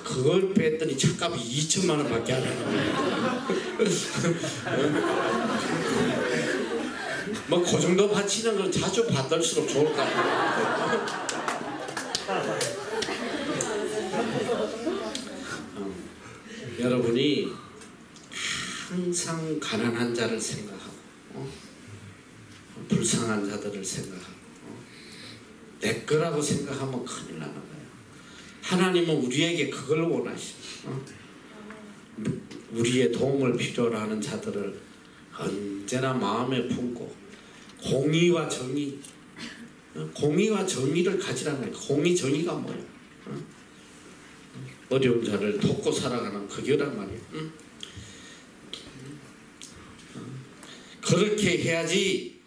그걸 뺐더니 차값이 2천만 원밖에 안 하는 뭐 그 정도 바치는 걸 자주 받을수록 좋을 것 같아요. 여러분이 항상 가난한 자를 생각하고 불쌍한 자들을 생각하고 내 거라고 생각하면 큰일 나는 거예요. 하나님은 우리에게 그걸 원하시죠. 우리의 도움을 필요로 하는 자들을 언제나 마음에 품고 공의와 정의, 공의와 정의를 가지라는 거예요. 공의 정의가 뭐예요? 어려운 자를 돕고 살아가는 그게란 말이에요. 그렇게 해야지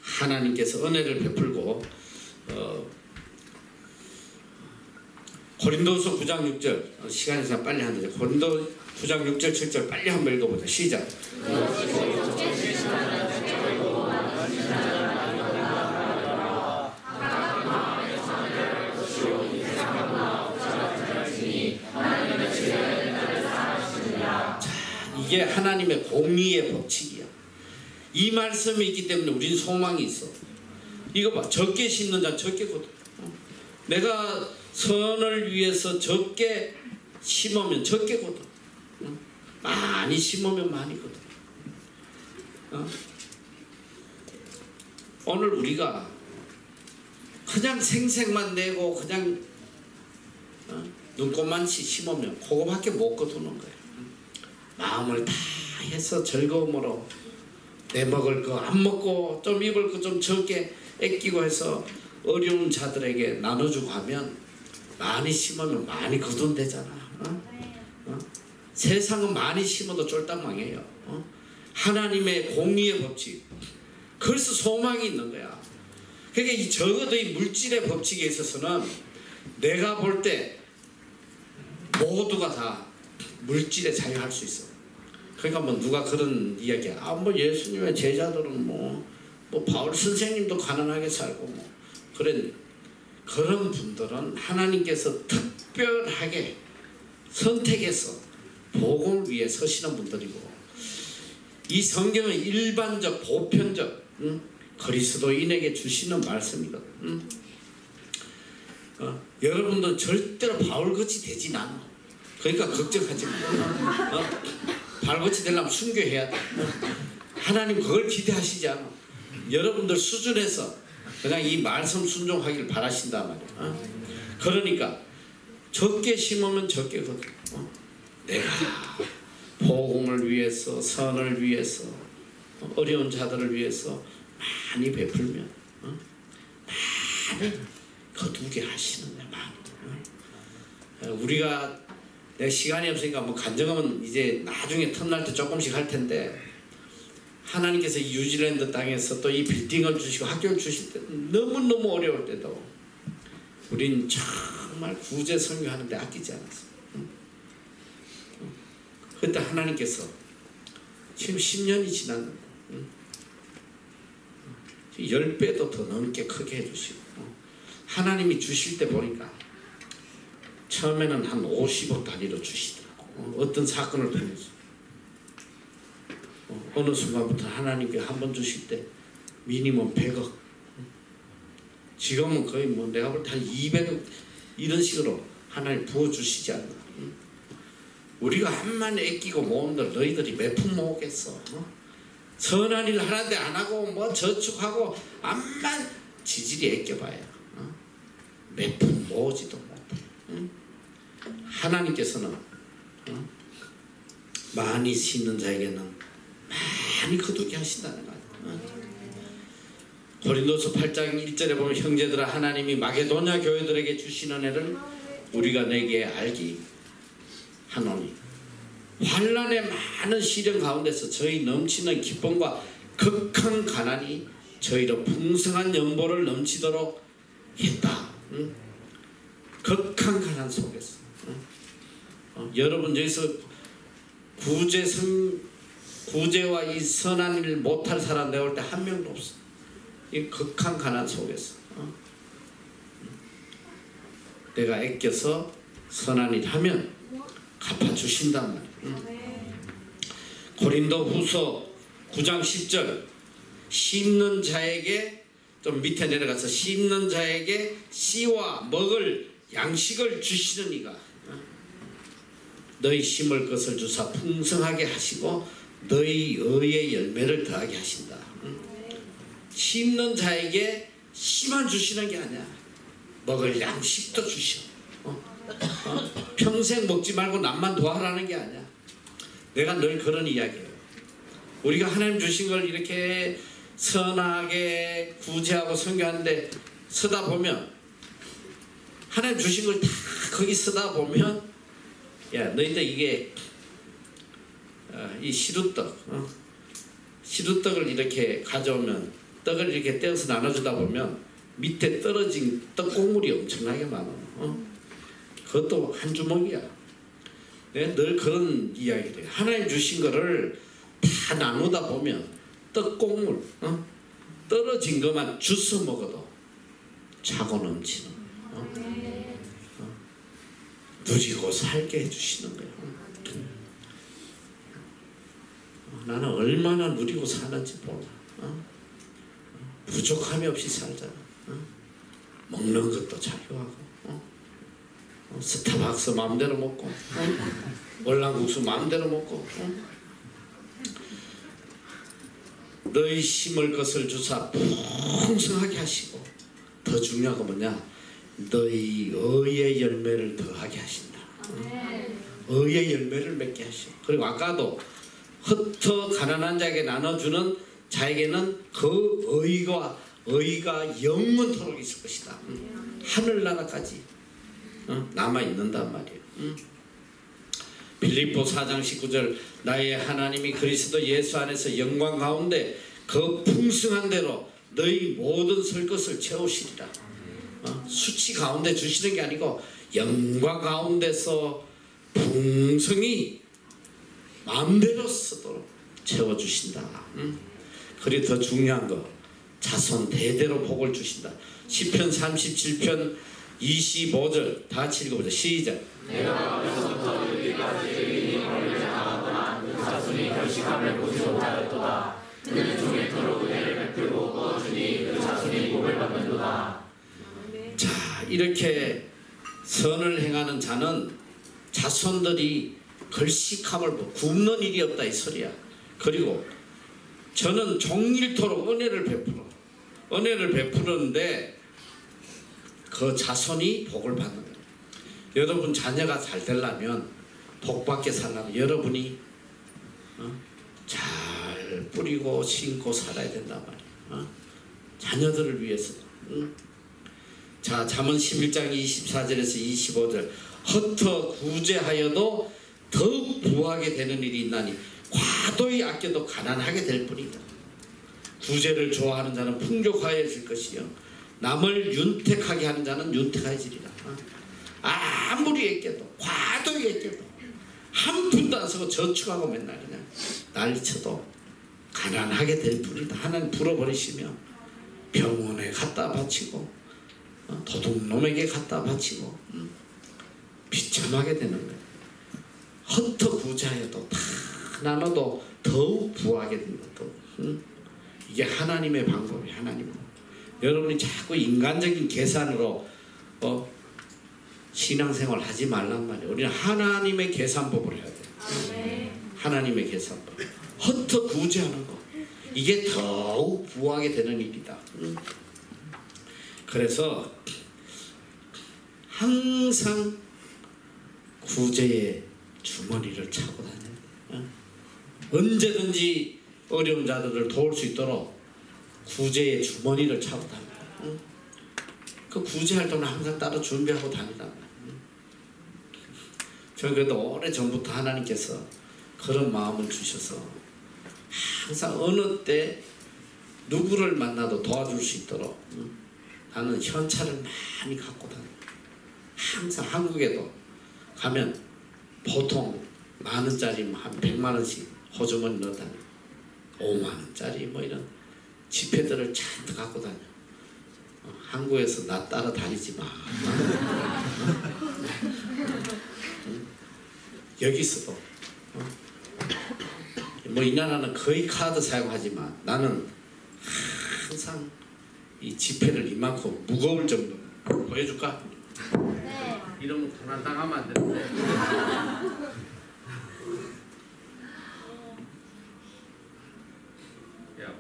하나님께서 은혜를 베풀고 고린도서 9장 6절 시간이 참 빨리 하는데 고린도 9장 6절 7절 빨리 한번 읽어보자. 시작. 이게 하나님의 공의의 법칙이야. 이 말씀이 있기 때문에 우린 소망이 있어. 이거 봐. 적게 심는 자는 적게 거둬. 내가 선을 위해서 적게 심으면 적게 거둬. 많이 심으면 많이 거둬. 오늘 우리가 그냥 생색만 내고 그냥 눈꽃만치 심으면 그거밖에 못 거두는 거야. 마음을 다 해서 즐거움으로 내 먹을 거 안 먹고 좀 입을 거 좀 적게 아끼고 해서 어려운 자들에게 나눠주고 하면 많이 심으면 많이 거둔대잖아. 세상은 많이 심어도 쫄딱 망해요. 하나님의 공의의 법칙. 그래서 소망이 있는 거야. 그러니까 적어도 이 물질의 법칙에 있어서는 내가 볼 때 모두가 다 물질에 자유할 수 있어. 그러니까 뭐 누가 그런 이야기야. 뭐 예수님의 제자들은 뭐 바울 선생님도 가난하게 살고 뭐 그런 분들은 하나님께서 특별하게 선택해서 복음을 위해 서시는 분들이고, 이 성경은 일반적 보편적 그리스도인에게 주시는 말씀이거든. 여러분들 절대로 바울같이 되진 않아. 그러니까 걱정하지 마. 바울같이 되려면 순교해야 돼. 하나님 그걸 기대하시지 않아. 여러분들 수준에서 그냥 이 말씀 순종하길 바라신단 말이야. 그러니까 적게 심으면 적게 거둬. 내가 복음을 위해서, 선을 위해서, 어려운 자들을 위해서 많이 베풀면 많이 거두게 하시는 거야. 많이. 우리가 내가 시간이 없으니까 뭐 간증하면 이제 나중에 틈날 때 조금씩 할 텐데, 하나님께서 이 뉴질랜드 땅에서 또 이 빌딩을 주시고 학교를 주실 때 너무너무 어려울 때도 우린 정말 구제 선교하는데 아끼지 않았어. 그때 하나님께서 지금 10년이 지났는데 10배도 더 넘게 크게 해주시고, 하나님이 주실 때 보니까 처음에는 한 50억 단위로 주시더라고. 어떤 사건을 통해서 어느 순간부터 하나님께 한 번 주실 때 미니멈 100억, 지금은 거의 뭐 내가 볼 때 한 200억 이런 식으로 하나님 부어주시지 않나. 우리가 한만 아끼고 모은들 너희들이 몇 푼 모으겠어. 선한 일 하는데 안 하고 뭐 저축하고 암만 지질이 아껴봐야 몇 푼 모으지도 못해. 하나님께서는 많이 심는 자에게는 많이 거두게 하신다는 거예요. 고린도서 8장 1절에 보면 형제들아, 하나님이 마게도냐 교회들에게 주신 은혜를 우리가 내게 알기 하노니 환난의 많은 시련 가운데서 저희 넘치는 기쁨과 극한 가난이 저희로 풍성한 연보를 넘치도록 했다. 극한 가난 속에서 여러분 여기서 구제와 이 선한 일을 못할 사람 내가 볼 때 한 명도 없어. 이 극한 가난 속에서 내가 아껴서 선한 일 하면 갚아주신단 말이야. 고린도 후서 9장 10절 심는 자에게, 좀 밑에 내려가서 심는 자에게 씨와 먹을 양식을 주시는 이가 너희 심을 것을 주사 풍성하게 하시고 너희 의의 열매를 더하게 하신다. 심는 자에게 씨만 주시는 게 아니야. 먹을 양식도 주셔. 평생 먹지 말고 남만 도와라는 게 아니야. 내가 늘 그런 이야기예요. 우리가 하나님 주신 걸 이렇게 선하게 구제하고 선교하는데 서다 보면, 하나님 주신 걸 다 거기 서다 보면, 야 너희들 이게 이 시루떡 시루떡을 이렇게 가져오면 떡을 이렇게 떼어서 나눠주다 보면 밑에 떨어진 떡국물이 엄청나게 많아. 그것도 한 주먹이야. 네? 늘 그런 이야기를 해. 하나님 주신 거를 다 나누다 보면 떡국물 떨어진 것만 주워 먹어도 차고 넘치는 누리고 살게 해주시는 거예요. 나는 얼마나 누리고 사는지 몰라. 부족함이 없이 살잖아. 먹는 것도 자유하고 스타벅스 마음대로 먹고 월남국수 마음대로 먹고 너희 심을 것을 주사 풍성하게 하시고 더 중요한 건 뭐냐? 너희 의의 열매를 더하게 하신다. 의의 열매를 맺게 하시고 그리고 아까도 흩어 가난한 자에게 나눠주는 자에게는 그 의가 영원토록 있을 것이다. 하늘나라까지 남아있는단 말이에요. 빌립보 4장 19절 나의 하나님이 그리스도 예수 안에서 영광 가운데 그 풍성한 대로 너희 모든 설 것을 채우시리라. 수치 가운데 주시는 게 아니고 영광 가운데서 풍성히 마음대로 쓰도록 채워주신다. 그리고 더 중요한 거 자손 대대로 복을 주신다. 시편 37편 25절 다 같이 읽어보자. 시작. 내가 어려서부터 여기까지 의인이 벌을 당하거나 그 자손이 결식함을 보지 못하였도다. 그는 종일토록 은혜를 베풀고 거주니 그 자손이 복을 받는도다. 자, 이렇게 선을 행하는 자는 자손들이 걸식함을 굶는 일이 없다 이 소리야. 그리고 저는 종일토록 은혜를 베푸는데 그 자손이 복을 받는 거예요. 여러분 자녀가 잘 되려면 복받게 살려면 여러분이 잘 뿌리고 심고 살아야 된단 말이에요. 자녀들을 위해서. 자, 잠언 11장 24절에서 25절 헛터 구제하여도 더욱 부하게 되는 일이 있나니 과도히 아껴도 가난하게 될 뿐이다. 구제를 좋아하는 자는 풍족하여질 것이요 남을 윤택하게 하는 자는 윤택하여지리라. 아무리 아껴도 과도히 아껴도 한 푼도 안 쓰고 저축하고 맨날 그냥 난리쳐도 가난하게 될 뿐이다. 하나님 불어버리시면 병원에 갖다 바치고 도둑놈에게 갖다 바치고 비참하게 되는 거예요. 헛터 구제하여도 다 나눠도 더욱 부하게 된다. 이게 하나님의 방법이에요. 하나님. 여러분이 자꾸 인간적인 계산으로 신앙생활 하지 말란 말이에요. 우리는 하나님의 계산법을 해야 돼요. 하나님의 계산법. 헛터 구제하는 거. 이게 더욱 부하게 되는 일이다. 그래서 항상 구제의 주머니를 차고 다녀야 돼요. 언제든지 어려운 자들을 도울 수 있도록 구제의 주머니를 차고 다녀요. 그 구제할 때는 항상 따로 준비하고 다니다. 저는 그래도 오래전부터 하나님께서 그런 마음을 주셔서 항상 어느 때 누구를 만나도 도와줄 수 있도록 나는 현찰을 많이 갖고 다녀요. 항상 한국에도 가면 보통 만원짜리 한 100만원씩 호주머니 넣어 다녀요. 5만원짜리 뭐 이런 지폐들을 잔뜩 갖고 다녀. 한국에서 나 따라다니지 마. 여기서도 뭐 이 나라는 거의 카드 사용하지만 나는 항상 이 지폐를 이만큼 무거울 정도. 보여줄까? 네. 이러면 가만 나가면 안 되는데. 야,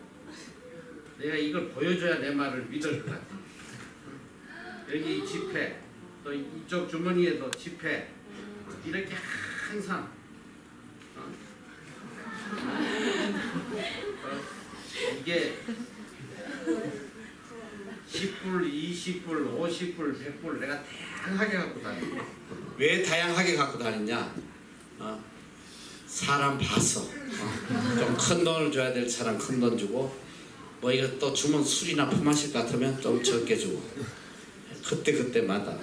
내가 이걸 보여줘야 내 말을 믿을 것 같아. 여기 이 지폐, 또 이쪽 주머니에도 지폐, 이렇게 항상 이게 10불, 20불, 50불, 100불 내가 다양하게 갖고 다녀. 왜 다양하게 갖고 다니냐? 사람 봐서 좀 큰 돈을 줘야 될 사람 큰 돈 주고, 뭐 이거 또 주면 술이나 퍼마실 것 같으면 좀 적게 주고, 그때마다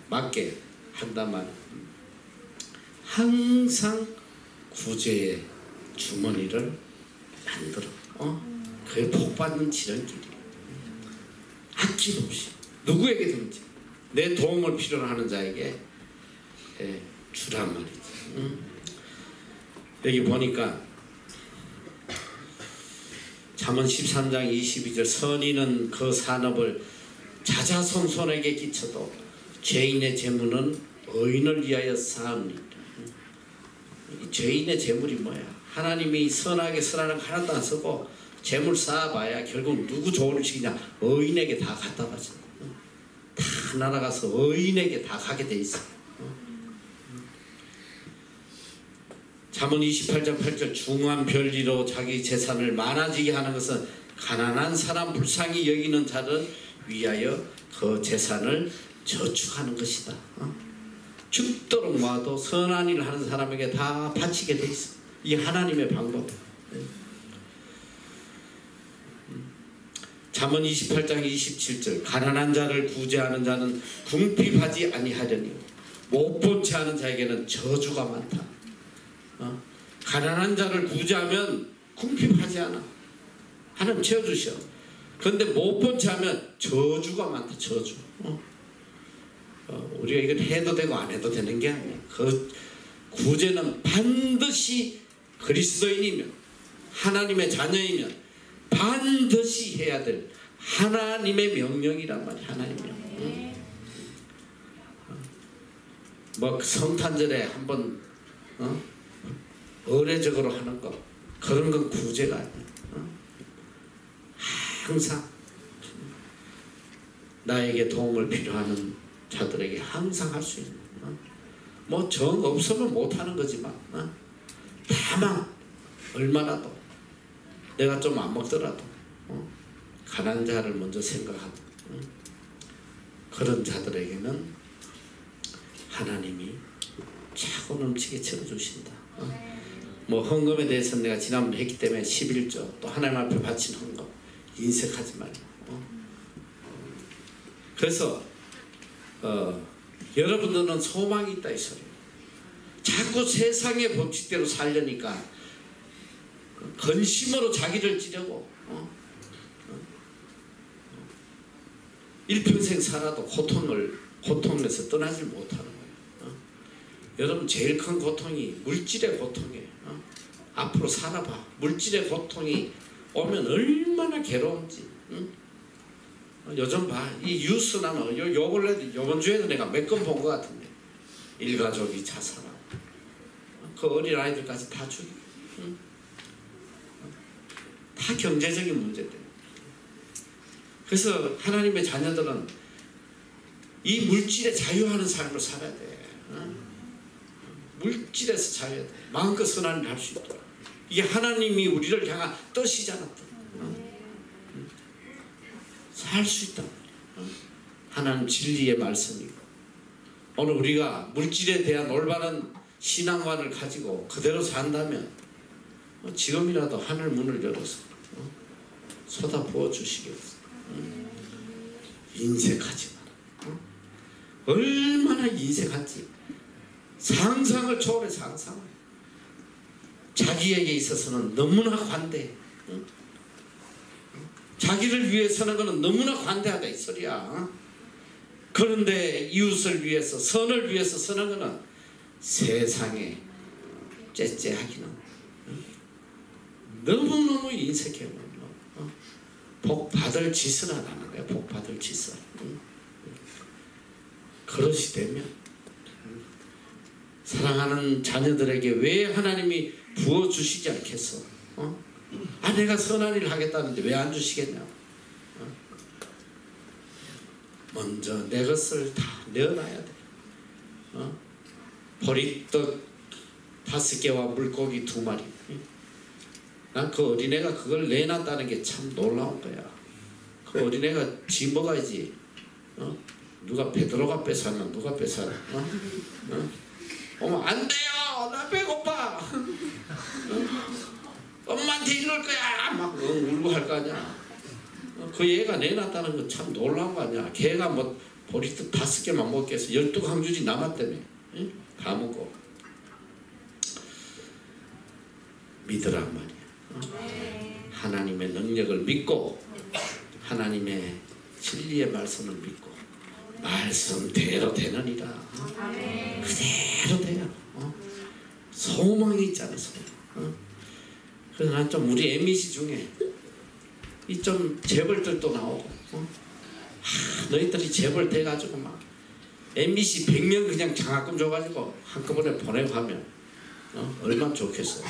맞게 한단 말이야. 항상 구제의 주머니를 만들어. 그게 복받는 지름길이야. 아낌없이 누구에게든지 내 도움을 필요로 하는 자에게 주란 말이지. 여기 보니까 잠언 13장 22절, 선인은 그 산업을 자자손손에게 끼쳐도 죄인의 재물은 의인을 위하여 쌓으니라. 죄인의 재물이 뭐야? 하나님이 선하게 쓰라는 거 하나도 안 쓰고 재물 쌓아봐야 결국 누구 좋은 음식이냐? 의인에게 다 갖다 바쳐. 다 날아가서 의인에게 다 가게 돼 있어. 잠언 28장 8절, 중한 별리로 자기 재산을 많아지게 하는 것은 가난한 사람 불쌍히 여기는 자를 위하여 그 재산을 저축하는 것이다. 죽도록 모아도 선한 일을 하는 사람에게 다 바치게 돼 있어. 이게 하나님의 방법. 잠언 28장 27절, 가난한 자를 구제하는 자는 궁핍하지 아니하려니 못 본 채 하는 자에게는 저주가 많다. 가난한 자를 구제하면 궁핍하지 않아. 하나님 채워주셔. 그런데 못 본 채 하면 저주가 많다. 저주. 우리가 이건 해도 되고 안 해도 되는 게 아니야. 그 구제는 반드시 그리스도인이면, 하나님의 자녀이면 반드시 해야 될 하나님의 명령이란 말이야. 하나님의 명령. 뭐 성탄절에 한번 의례적으로 하는 거, 그런 건 구제가 아니야. 항상 나에게 도움을 필요하는 자들에게 항상 할 수 있는, 뭐 정 없으면 못하는 거지만, 다만 얼마라도 내가 좀 안 먹더라도 가난한 자를 먼저 생각하고, 그런 자들에게는 하나님이 차고 넘치게 채워주신다. 뭐 헌금에 대해서는 내가 지난번에 했기 때문에 11조, 또 하나님 앞에 바친 헌금 인색하지 말고. 그래서 여러분들은 소망이 있다 이 소리예요. 자꾸 세상의 법칙대로 살려니까 근심으로 자기를 찌르고 일평생 살아도 고통에서 떠나질 못하는 거예요. 여러분 제일 큰 고통이 물질의 고통이에요. 앞으로 살아봐. 물질의 고통이 오면 얼마나 괴로운지. 요즘 봐. 이 뉴스나 뭐 요 근래 요번 주에도 내가 몇 건 본 것 같은데, 일가족이 자살하고 그 어린 아이들까지 다 죽이고, 다 경제적인 문제 때문에. 그래서 하나님의 자녀들은 이 물질에 자유하는 삶을 살아야 돼. 물질에서 자유해야 돼. 마음껏 선한 일을 할 수 있도록. 이게 하나님이 우리를 향한 뜻이잖아. 살 수 있다. 하나님 진리의 말씀이고, 오늘 우리가 물질에 대한 올바른 신앙관을 가지고 그대로 산다면 지금이라도 하늘 문을 열어서 쏟아 부어 주시겠어. 인색하지 마라. 얼마나 인색한지. 상상을 초월해. 상상을. 자기에게 있어서는 너무나 관대해. 자기를 위해 서는 것은 너무나 관대하다 이 소리야. 그런데 이웃을 위해서, 선을 위해서 서는 것은 세상에 째째하기는 너무너무 인색해. 복 받을 짓을 안 하는 거야. 복 받을 짓을. 그릇이 되면 사랑하는 자녀들에게 왜 하나님이 부어주시지 않겠어? 내가 선한 일을 하겠다는데 왜 안 주시겠냐? 먼저 내 것을 다 내어놔야 돼. 보리떡 5개와 물고기 2마리. 난 그 어린애가 그걸 내놨다는 게 참 놀라운 거야. 그 어린애가 지 먹어야지. 누가 베드로가 뺏었나? 누가 뺏었나? 어머 안 돼요! 나 배고파. 엄마한테 이럴 거야. 막 울고 할 거 아니야. 그 얘가 내놨다는 건 참 놀라운 거 아니야. 걔가 뭐 보리떡 5개만 먹겠어. 12강줄이 남았다며. 응? 다 먹고. 믿으란 말이야. 하나님의 능력을 믿고 하나님의 진리의 말씀을 믿고 말씀대로 되느니라. 그대로 돼요. 소망이 있잖아. 소망. 그래서 난 좀 우리 MBC 중에 이 좀 재벌들도 나오고 너희들이 재벌 돼가지고 막 MBC 100명 그냥 장학금 줘가지고 한꺼번에 보내고 하면 얼마나 좋겠어.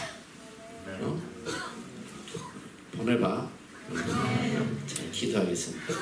보내봐. 자, 기도하겠습니다.